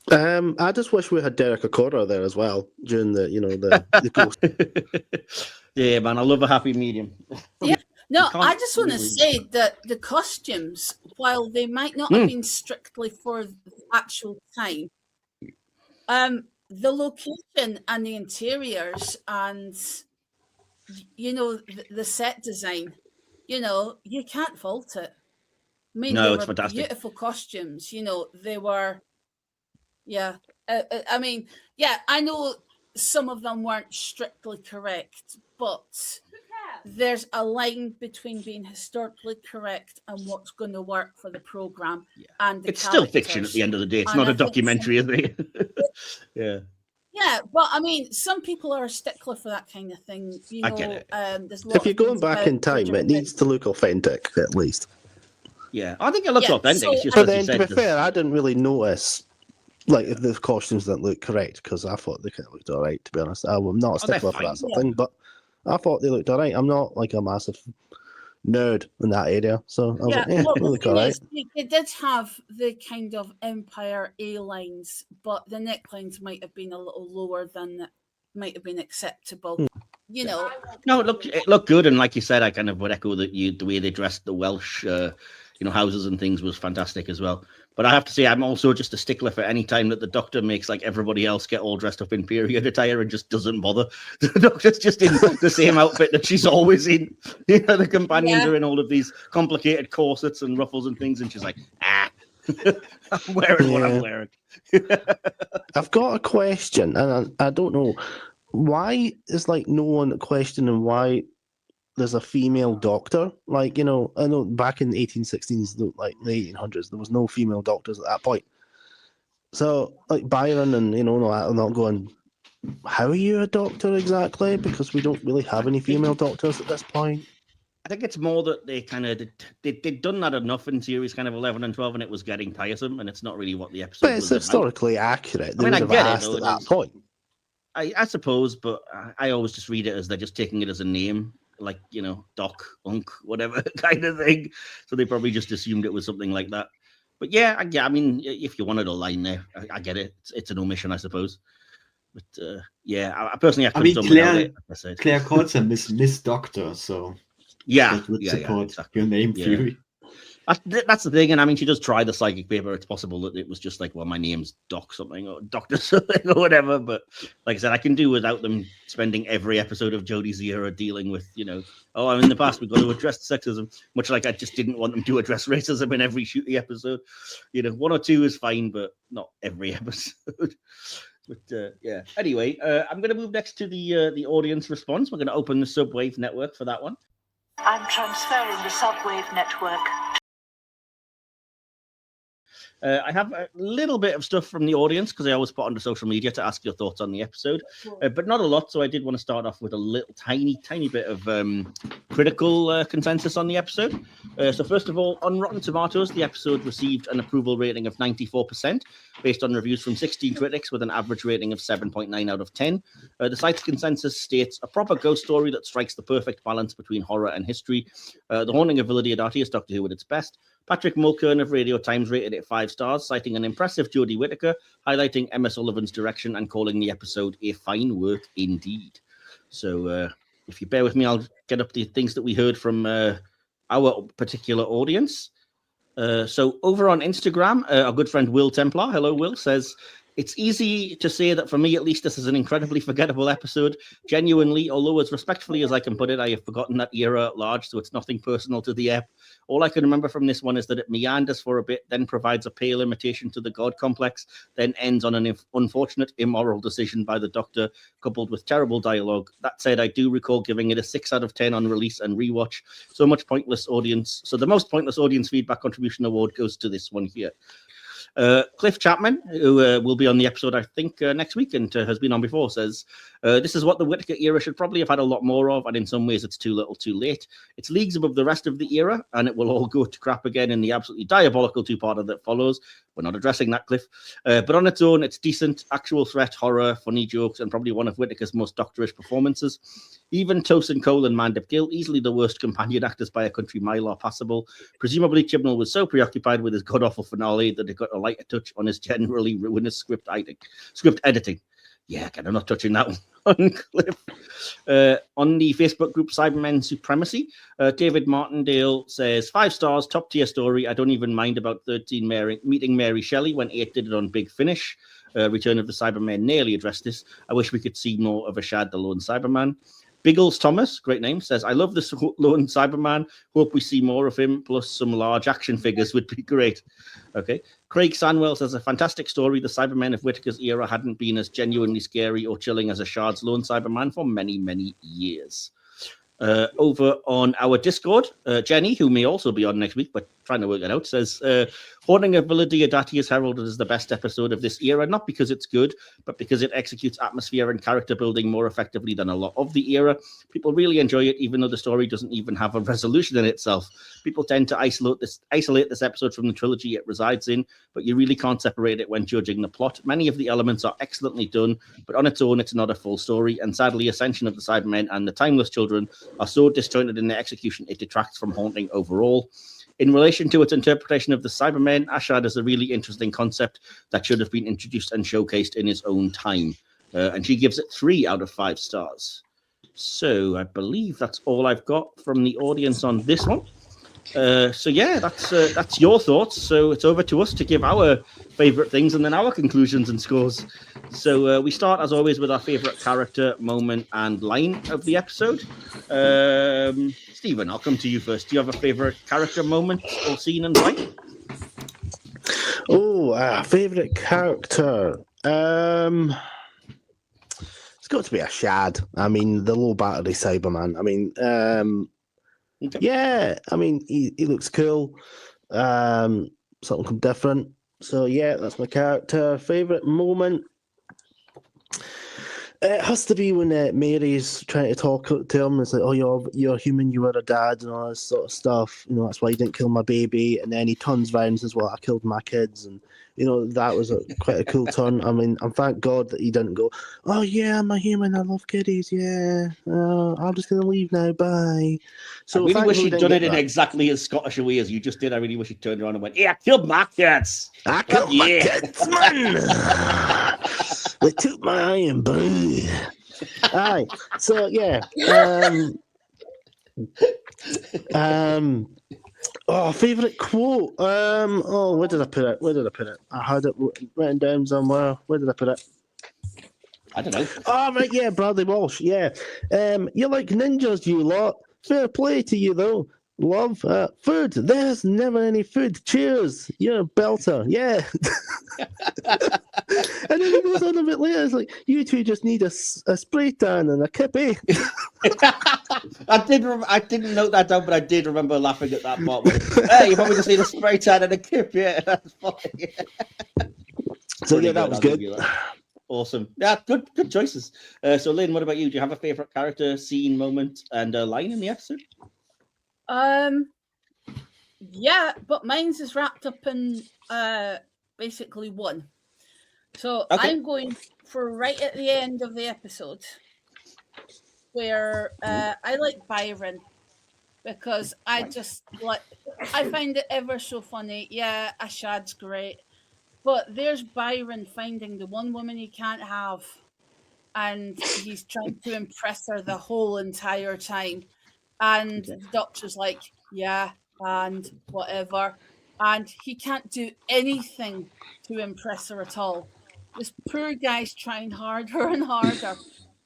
Then I just wish we had Derek Okora there as well during the the ghost. Yeah, man, I love a happy medium. Yeah, no, I just want to say that the costumes, while they might not have been strictly for the actual time, the location and the interiors and the set design, you can't fault it. I mean, no, they it's were fantastic. Beautiful costumes. They were, yeah. I mean, yeah, I know some of them weren't strictly correct, but there's a line between being historically correct and what's going to work for the program. Yeah. And the it's still fiction at the end of the day. It's not a documentary, is it? Yeah. Yeah, but I mean, some people are a stickler for that kind of thing. I get it. If you're going back in time, it needs to look authentic, at least. Yeah, I think it looks authentic. So, it's just, but then, to be fair, I didn't really notice, if the costumes didn't look correct, because I thought they kind of looked all right, to be honest. I'm not a stickler for that sort of thing, but I thought they looked all right. I'm not, a massive nerd in that area, so I was they look all right. They did have the kind of Empire A-lines, but the necklines might have been a little lower than might have been acceptable. No, it looked good, and like you said, I kind of would echo that the way they dressed the Welsh, houses and things was fantastic as well. But I have to say, I'm also just a stickler for any time that the Doctor makes everybody else get all dressed up in period attire and just doesn't bother. The Doctor's just in the same outfit that she's always in. The companions are in all of these complicated corsets and ruffles and things, and she's like, I'm wearing what I'm wearing. I've got a question, and I don't know. Why is no one questioning why there's a female doctor? I know back in the 1816s, the 1800s, there was no female doctors at that point. So Byron and are not going, how are you a doctor exactly? Because we don't really have any female doctors at this point. I think it's more that they kind of they'd done that enough in series kind of 11 and 12, and it was getting tiresome, and it's not really what the episode. But it's historically accurate. They I get it at that point. I suppose, but I always just read it as they're just taking it as a name, Doc, Unk, whatever kind of thing. So they probably just assumed it was something like that. But yeah, I mean, if you wanted a line there, I get it. It's an omission, I suppose. But I personally, Claire calls her Miss Doctor, so that would support your name theory. That's the thing, and I mean, she does try the psychic paper. It's possible that it was just my name's Doc something or Doctor something or whatever. But like I said, I can do without them spending every episode of Jodie's era dealing with, in the past we've got to address sexism. Much like I just didn't want them to address racism in every shooty episode. One or two is fine, but not every episode. But anyway, I'm going to move next to the audience response. We're going to open the Subwave network for that one. I'm transferring the Subwave network. I have a little bit of stuff from the audience because I always put onto social media to ask your thoughts on the episode, but not a lot. So I did want to start off with a little tiny bit of critical consensus on the episode. So first of all, on Rotten Tomatoes, the episode received an approval rating of 94% based on reviews from 16 critics with an average rating of 7.9 out of 10. The site's consensus states a proper ghost story that strikes the perfect balance between horror and history. The Haunting of Villa Diodati is Doctor Who at its best. Patrick Mulkern of Radio Times rated it 5 stars, citing an impressive Jodie Whittaker, highlighting Emma Sullivan's direction and calling the episode a fine work indeed. So if you bear with me, I'll get up the things that we heard from our particular audience. So over on Instagram, our good friend Will Templar, hello Will, says, It's easy to say that for me, at least, this is an incredibly forgettable episode. Genuinely, although as respectfully as I can put it, I have forgotten that era at large, so it's nothing personal to the ep. All I can remember from this one is that it meanders for a bit, then provides a pale imitation to the god complex, then ends on an unfortunate, immoral decision by the Doctor, coupled with terrible dialogue. That said, I do recall giving it a 6 out of 10 on release and rewatch. So the most pointless audience feedback contribution award goes to this one here. Cliff Chapman, who will be on the episode, I think, next week and has been on before, says, this is what the Whittaker era should probably have had a lot more of, and in some ways it's too little too late. It's leagues above the rest of the era, and it will all go to crap again in the absolutely diabolical two-parter that follows. We're not addressing that, Cliff. But on its own, it's decent, actual threat, horror, funny jokes, and probably one of Whittaker's most doctorish performances. Even Tosin Cole and Mandip Gill, easily the worst companion actors by a country mile, are passable. Presumably, Chibnall was so preoccupied with his god-awful finale that it got a lighter touch on his generally ruinous script editing. Yeah, again, I'm not touching that one, Cliff. On the Facebook group Cybermen Supremacy, David Martindale says, 5 stars, top tier story. I don't even mind about 13 meeting Mary Shelley when 8 did it on Big Finish. Return of the Cybermen nearly addressed this. I wish we could see more of Ashad, the lone Cyberman. Biggles Thomas, great name, says, I love this lone Cyberman. Hope we see more of him, plus some large action figures would be great. Okay. Craig Sanwell says, a fantastic story. The Cybermen of Whittaker's era hadn't been as genuinely scary or chilling as Ashad's lone Cyberman for many, many years. Over on our Discord, Jenny, who may also be on next week, but trying to work it out, says, Haunting of Villa Diodati is heralded as the best episode of this era, not because it's good, but because it executes atmosphere and character building more effectively than a lot of the era. People really enjoy it, even though the story doesn't even have a resolution in itself. People tend to isolate this episode from the trilogy it resides in, but you really can't separate it when judging the plot. Many of the elements are excellently done, but on its own, it's not a full story, and sadly, Ascension of the Cybermen and the Timeless Children are so disjointed in their execution, it detracts from Haunting overall. In relation to its interpretation of the Cybermen, Ashad is a really interesting concept that should have been introduced and showcased in its own time. And she gives it 3 out of 5 stars. So I believe that's all I've got from the audience on this one. So yeah, that's your thoughts. So it's over to us to give our favorite things and then our conclusions and scores. So we start, as always, with our favorite character, moment, and line of the episode. Stephen, I'll come to you first. Do you have a favorite character, moment, or scene and line? Oh, favorite character. It's got to be Ashad. I mean, the low battery Cyberman. I mean, Okay. yeah. I mean, he looks cool. Something different. So yeah, that's my character. Favorite moment. It has to be when Mary's trying to talk to him. It's like, oh, you're human, you were a dad, and all this sort of stuff. You know, that's why you didn't kill my baby. And then he turns around and says, well, I killed my kids. And, you know, that was quite a cool turn. I mean, and thank God that he didn't go, oh, yeah, I'm a human, I love kiddies, yeah. I'm just going to leave now, bye. So I really wish he'd done it in exactly as Scottish a way as you just did. I really wish he'd turned around and went, yeah, I killed my kids. I killed my kids, man. They took my iron, boo. Aye. So yeah. Favorite quote. Where did I put it? I had it written down somewhere. Where did I put it? I don't know. Oh right, yeah, Bradley Walsh. Yeah. You're like ninjas, you lot. Fair play to you though. Love food. There's never any food. Cheers. You're a belter. Yeah. And then he goes on a bit later. It's like, you two just need a spray tan and a kippy. I didn't note that down, but I did remember laughing at that part. Hey, you probably just need a spray tan and a kip. Yeah, that's funny. Yeah. So yeah, that was good. Awesome. Yeah, good choices. So Lynn, what about you? Do you have a favorite character, scene, moment, and line in the episode? Yeah, but mine's is wrapped up in basically one. So okay. I'm going for right at the end of the episode where I like Byron because I just I find it ever so funny. Yeah, Ashad's great, but there's Byron finding the one woman he can't have, and he's trying to impress her the whole entire time. And the doctor's like, yeah, and whatever. And he can't do anything to impress her at all. This poor guy's trying harder and harder.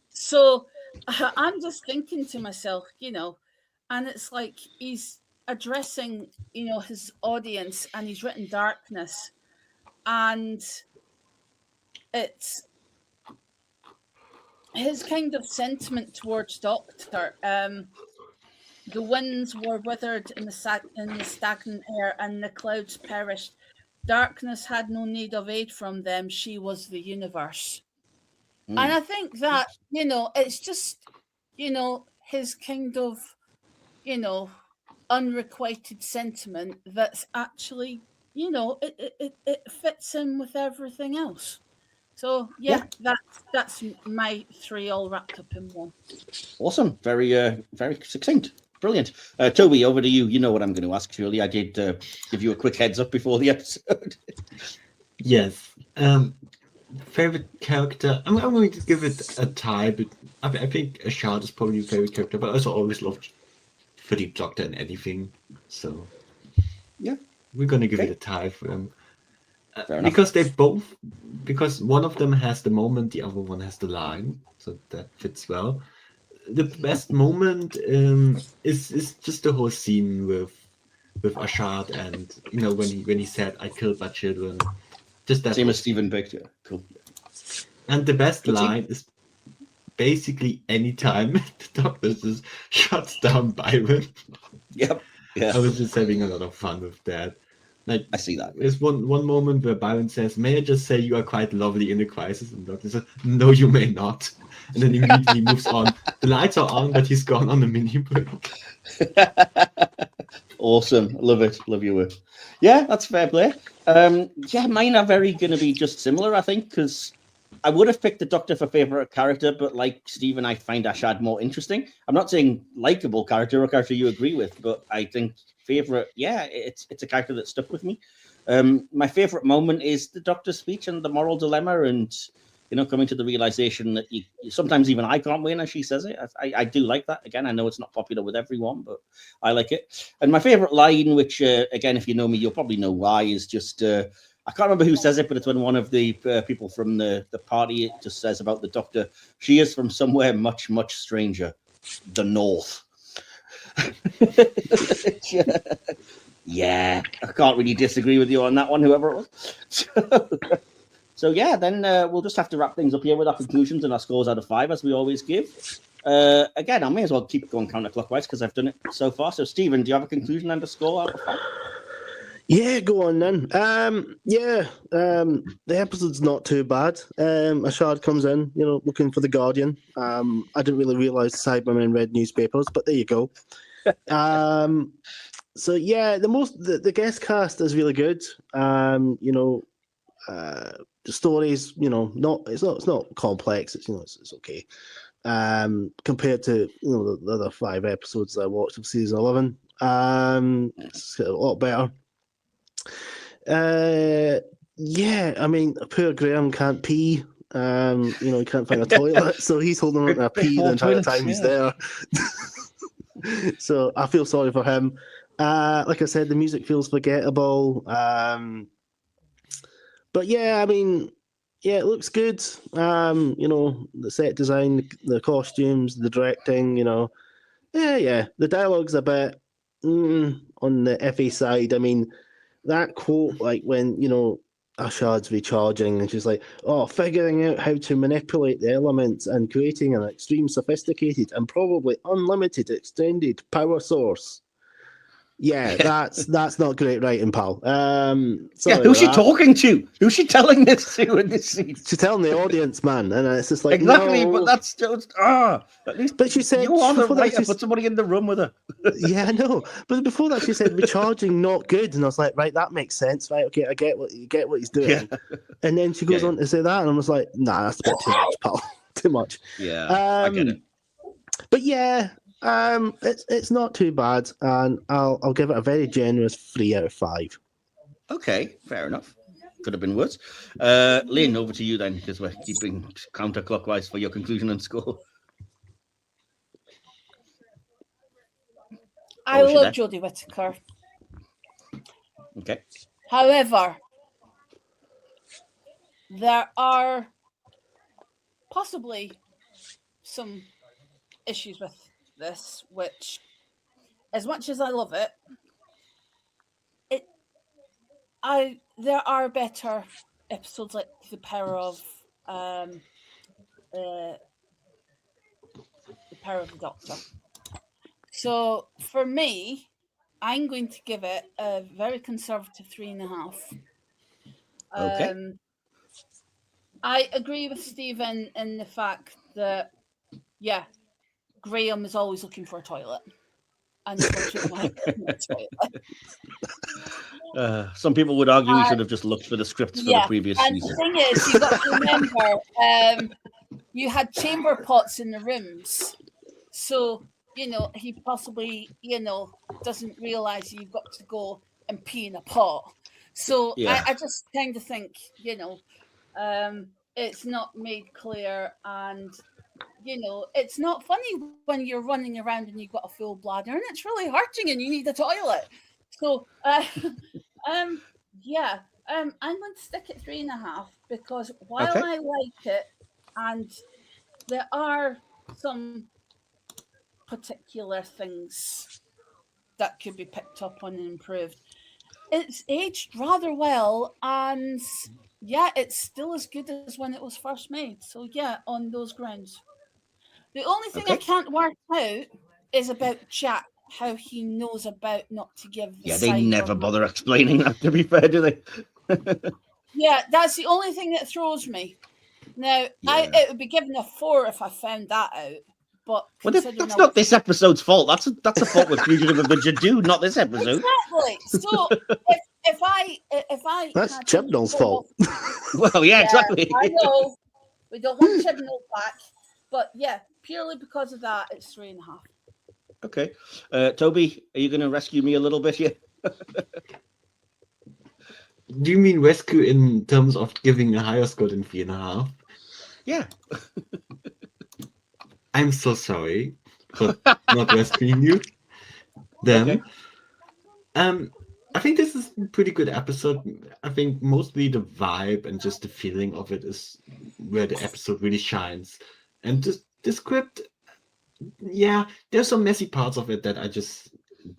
So I'm just thinking to myself, and it's like he's addressing, his audience, and he's written darkness, and it's his kind of sentiment towards Doctor. The winds were withered in the stagnant air, and the clouds perished. Darkness had no need of aid from them. She was the universe. And I think that, it's just, his kind of, unrequited sentiment that's actually, it fits in with everything else. So that's my 3 all wrapped up in one. Awesome. Very very succinct. Brilliant. Tobi, over to you. You know what I'm going to ask, surely. I did give you a quick heads up before the episode. Yes. Favorite character? I'm going to give it a tie, but I think Ashad is probably your favorite character, but I also always loved Philippe Doctor and anything. So yeah, we're going to give it a tie for them. Because because one of them has the moment, the other one has the line, so that fits well. The best moment is just the whole scene with Ashad, and when he said, "I killed my children." Just that. Same as Stephen Victor. Cool. And the best line is basically any time the Doctor just shuts down Byron. Yep. Yeah. I was just having a lot of fun with that. Like, I see that. There's one moment where Byron says, "May I just say you are quite lovely in the crisis?" And the Doctor says, "No, you may not." And then immediately moves on. The lights are on, but he's gone on a mini break. Awesome. Love it. Love your work. Yeah, that's fair play. Mine are very going to be just similar, I think, because I would have picked the Doctor for favorite character, but like Stephen, I find Ashad more interesting. I'm not saying likable character or character you agree with, but I think favorite, it's a character that stuck with me. My favorite moment is the Doctor's speech and the moral dilemma, and coming to the realization that you sometimes even I can't win, as she says it. I do like that. Again, I know it's not popular with everyone, but I like it. And my favorite line, which again, if you know me, you'll probably know why, is just I can't remember who says it, but it's when one of the people from the party it just says about the Doctor, "She is from somewhere much, much stranger, the North." Yeah, I can't really disagree with you on that one, whoever it was. So then we'll just have to wrap things up here with our conclusions and our scores out of 5, as we always give. Again, I may as well keep going counterclockwise because I've done it so far. So, Stephen, do you have a conclusion and a score out of 5? Yeah, go on then. The episode's not too bad. Ashad comes in, looking for the Guardian. I didn't really realise Cybermen read newspapers, but there you go. So yeah, the guest cast is really good. The story's, it's not complex. It's okay. Compared to the other 5 episodes I watched of season 11, it's a lot better. I mean, poor Graham can't pee. He can't find a toilet, so he's holding on to a pee the entire time he's there. So I feel sorry for him. Like I said, the music feels forgettable. But yeah, I mean, it looks good. The set design, the costumes, the directing, the dialogue's a bit on the FA side. I mean, that quote, like when, Ashad's recharging and she's like, figuring out how to manipulate the elements and creating an extreme sophisticated and probably unlimited extended power source. Yeah, that's not great writing, pal. Who's she talking to? Who's she telling this to in this scene? She's telling the audience, man, and it's just like exactly. No. But that's just at least. But she said you are the writer. Put somebody in the room with her. Yeah, I know. But before that, she said recharging not good, and I was like, right, that makes sense, right? Okay, I get what he's doing. Yeah. And then she goes on to say that, and I was like, nah, that's a bit too much, pal. Too much. Yeah, I get it. But yeah. It's not too bad, and I'll give it a very generous 3 out of 5. Okay, fair enough. Could have been worse. Lynn, over to you then, because we're keeping counterclockwise for your conclusion and score. I love Jodie Whittaker. Okay. However, there are possibly some issues with this, which, as much as I love it, there are better episodes like The Power of the Doctor. So for me, I'm going to give it a very conservative 3.5. Okay. I agree with Stephen in the fact that, yeah, Graham is always looking for a toilet. And some people would argue we should have just looked for the scripts for the previous season. The thing is, you've got to remember, you had chamber pots in the rooms. So, he possibly, doesn't realise you've got to go and pee in a pot. So I just kind of think, it's not made clear, and it's not funny when you're running around and you've got a full bladder and it's really hurting and you need a toilet. So I'm going to stick at 3.5 because while I like it, and there are some particular things that could be picked up on and improved, it's aged rather well, and it's still as good as when it was first made. So on those grounds. The only thing I can't work out is about Jack, how he knows about not to give the they never bother explaining that, to be fair, do they? That's the only thing that throws me. Now, it would be given a 4 if I found that out. But that's not this episode's fault. That's a fault with Fugitive of the Jadu, not this episode. Exactly. So if I that's Chibnall's fault. Well, exactly. I know we don't want Chibnall back, but purely because of that, it's 3.5. Okay, Tobi, are you going to rescue me a little bit here? Do you mean rescue in terms of giving a higher score than 3.5? Yeah. I'm so sorry for not rescuing you. Then, I think this is a pretty good episode. I think mostly the vibe and just the feeling of it is where the episode really shines. And just the script, there's some messy parts of it that I just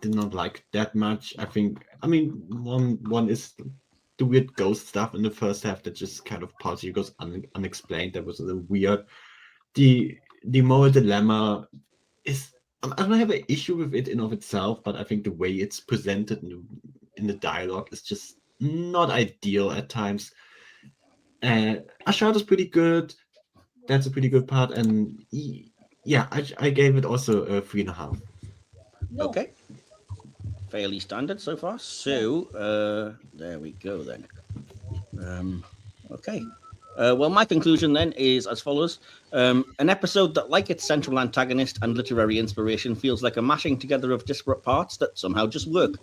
did not like that much. One is the weird ghost stuff in the first half that just kind of partially goes unexplained. That was a little weird. The moral dilemma is, I don't have an issue with it in of itself, but I think the way it's presented in the dialogue is just not ideal at times. Ashad is pretty good. That's a pretty good part, and I gave it also a 3.5. Okay, fairly standard so far. So there we go then. Okay. Well, my conclusion then is as follows. An episode that, like its central antagonist and literary inspiration, feels like a mashing together of disparate parts that somehow just work.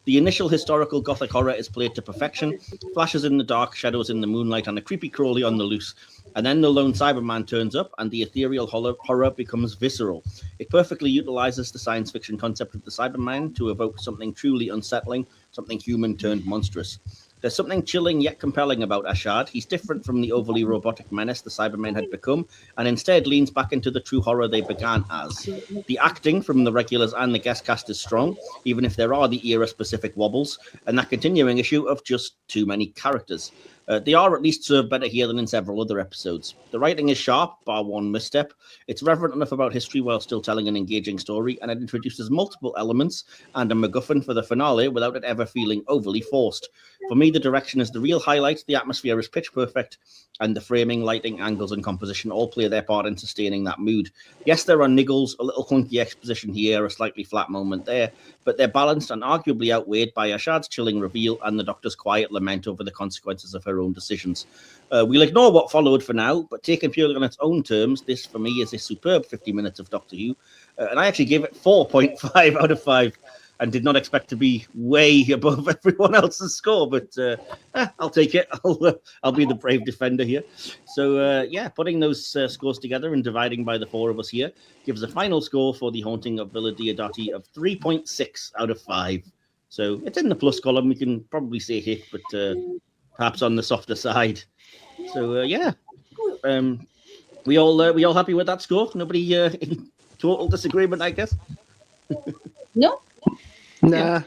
The initial historical gothic horror is played to perfection, flashes in the dark, shadows in the moonlight, and a creepy crawly on the loose. And then the lone Cyberman turns up, and the ethereal horror becomes visceral. It perfectly utilizes the science fiction concept of the Cyberman to evoke something truly unsettling, something human turned monstrous. There's something chilling yet compelling about Ashad. He's different from the overly robotic menace the Cybermen had become, and instead leans back into the true horror they began as. The acting from the regulars and the guest cast is strong, even if there are the era-specific wobbles, and that continuing issue of just too many characters. They are at least served better here than in several other episodes. The writing is sharp, bar one misstep. It's reverent enough about history while still telling an engaging story, and it introduces multiple elements and a MacGuffin for the finale without it ever feeling overly forced. For me, the direction is the real highlight, the atmosphere is pitch perfect, and the framing, lighting, angles, and composition all play their part in sustaining that mood. Yes, there are niggles, a little clunky exposition here, a slightly flat moment there, but they're balanced and arguably outweighed by Ashad's chilling reveal and the Doctor's quiet lament over the consequences of her own decisions. We'll ignore what followed for now, but taken purely on its own terms, this for me is a superb 50 minutes of Doctor Who, and I actually gave it 4.5 out of 5. And did not expect to be way above everyone else's score, but I'll take it. I'll be the brave defender here. So, putting those scores together and dividing by the 4 of us here gives a final score for the Haunting of Villa Diodati of 3.6 out of 5. So it's in the plus column. We can probably say hit, but perhaps on the softer side. So we all happy with that score? Nobody in total disagreement, I guess. No. Nah. Yeah.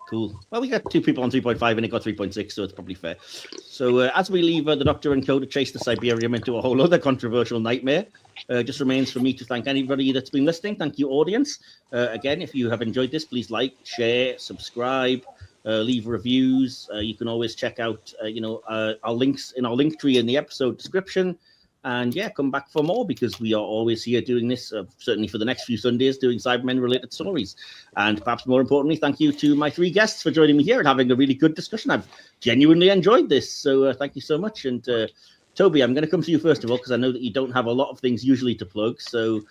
Cool. Well, we got 2 people on 3.5 and it got 3.6, so it's probably fair. So as we leave the Doctor and Co to chase the Cyberium into a whole other controversial nightmare, just remains for me to thank anybody that's been listening. Thank you, audience. Again, if you have enjoyed this, please like, share, subscribe, leave reviews. You can always check out, our links in our link tree in the episode description. And yeah, come back for more because we are always here doing this, certainly for the next few Sundays, doing Cybermen-related stories. And perhaps more importantly, thank you to my 3 guests for joining me here and having a really good discussion. I've genuinely enjoyed this, so thank you so much. And Tobi, I'm going to come to you first of all because I know that you don't have a lot of things usually to plug. So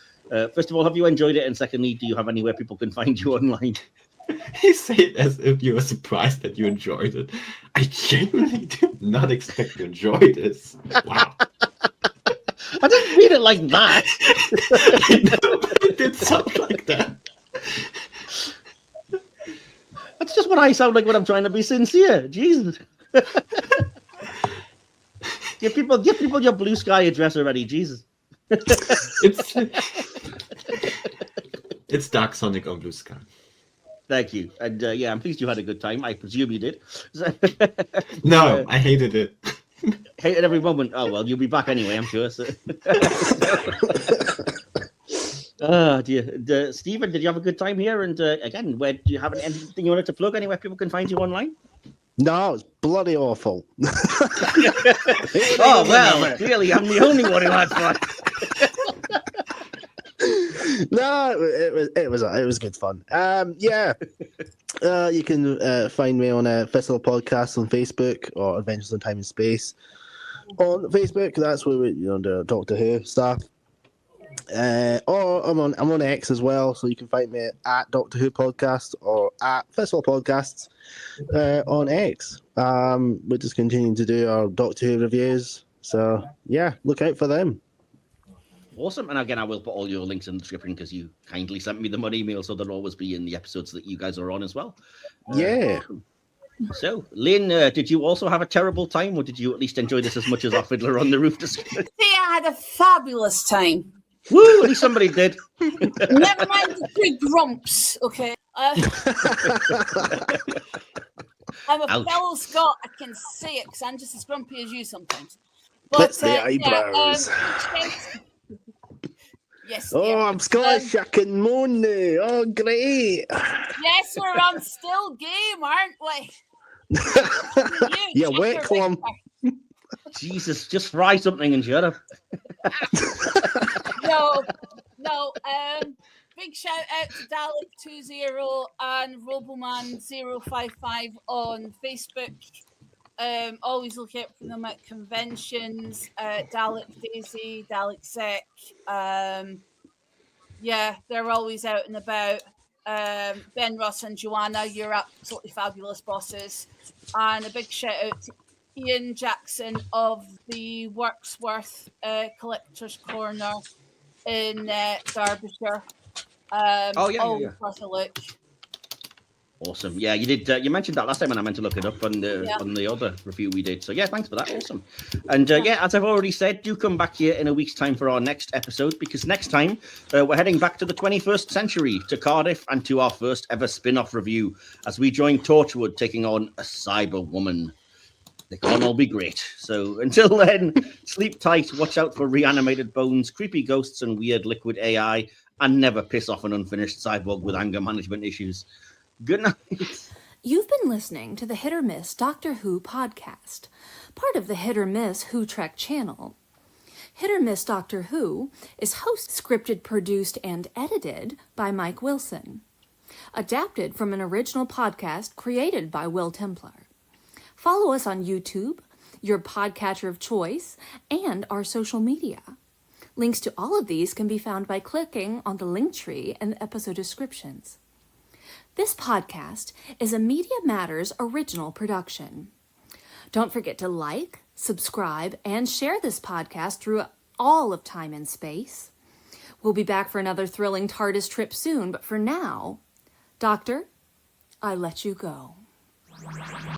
first of all, have you enjoyed it? And secondly, do you have anywhere people can find you online? You say it as if you were surprised that you enjoyed it. I genuinely did not expect to enjoy this. Wow. I didn't mean it like that. I know, but it did sound like that. That's just what I sound like when I'm trying to be sincere. Jesus. Give people your Blue Sky address already. Jesus. It's Dark Sonic on Blue Sky. Thank you. And I'm pleased you had a good time. I presume you did. No, I hated it. Hated every moment. Oh, well, you'll be back anyway, I'm sure. So. Oh, dear. Stephen, did you have a good time here? And again, where do you have anything you wanted to plug? Anywhere people can find you online? No, it's bloody awful. Oh, well, clearly I'm the only one who had fun. No, it was good fun. You can find me on Festival Podcast on Facebook or Adventures in Time and Space on Facebook. That's where we do Doctor Who stuff. Or I'm on X as well, so you can find me at Doctor Who Podcast or at Festival Podcasts on X. We're just continuing to do our Doctor Who reviews, so yeah, look out for them. Awesome. And again, I will put all your links in the description because you kindly sent me them on email, so they'll always be in the episodes that you guys are on as well. Yeah. So, Lynn, did you also have a terrible time, or did you at least enjoy this as much as our Fiddler on the Roof discussion? See, I had a fabulous time. Woo! At least somebody did. Never mind the 2 grumps, okay? I'm a fellow Scot. I can say it because I'm just as grumpy as you sometimes. But, it's the eyebrows. Yes. Oh, dear. I'm Scottish. I can moan now. Oh, great. Yes, we're still game, aren't we? Yeah, wet clump. Jesus, just fry something and shut up. No. Big shout out to Dalek20 and Roboman055 on Facebook. Always look out for them at conventions. Dalek Daisy, Dalek Sec. They're always out and about. Ben, Ross, and Joanna, you're absolutely fabulous bosses. And a big shout out to Ian Jackson of the Worksworth Collector's Corner in Derbyshire. Always worth a look. Awesome. Yeah, you did. You mentioned that last time, and I meant to look it up on the other review we did. So yeah, thanks for that. Awesome. And as I've already said, do come back here in a week's time for our next episode, because next time we're heading back to the 21st century, to Cardiff, and to our first ever spin-off review as we join Torchwood taking on a cyber woman. They can't all be great. So until then, sleep tight, watch out for reanimated bones, creepy ghosts, and weird liquid AI, and never piss off an unfinished cyborg with anger management issues. Good night. You've been listening to the Hit or Miss Doctor Who podcast, part of the Hit or Miss Who Trek channel. Hit or Miss Doctor Who is scripted, produced, and edited by Mike Wilson. Adapted from an original podcast created by Will Templar. Follow us on YouTube, your podcatcher of choice, and our social media. Links to all of these can be found by clicking on the link tree in the episode descriptions. This podcast is a Media Matters original production. Don't forget to like, subscribe, and share this podcast through all of time and space. We'll be back for another thrilling TARDIS trip soon, but for now, Doctor, I let you go.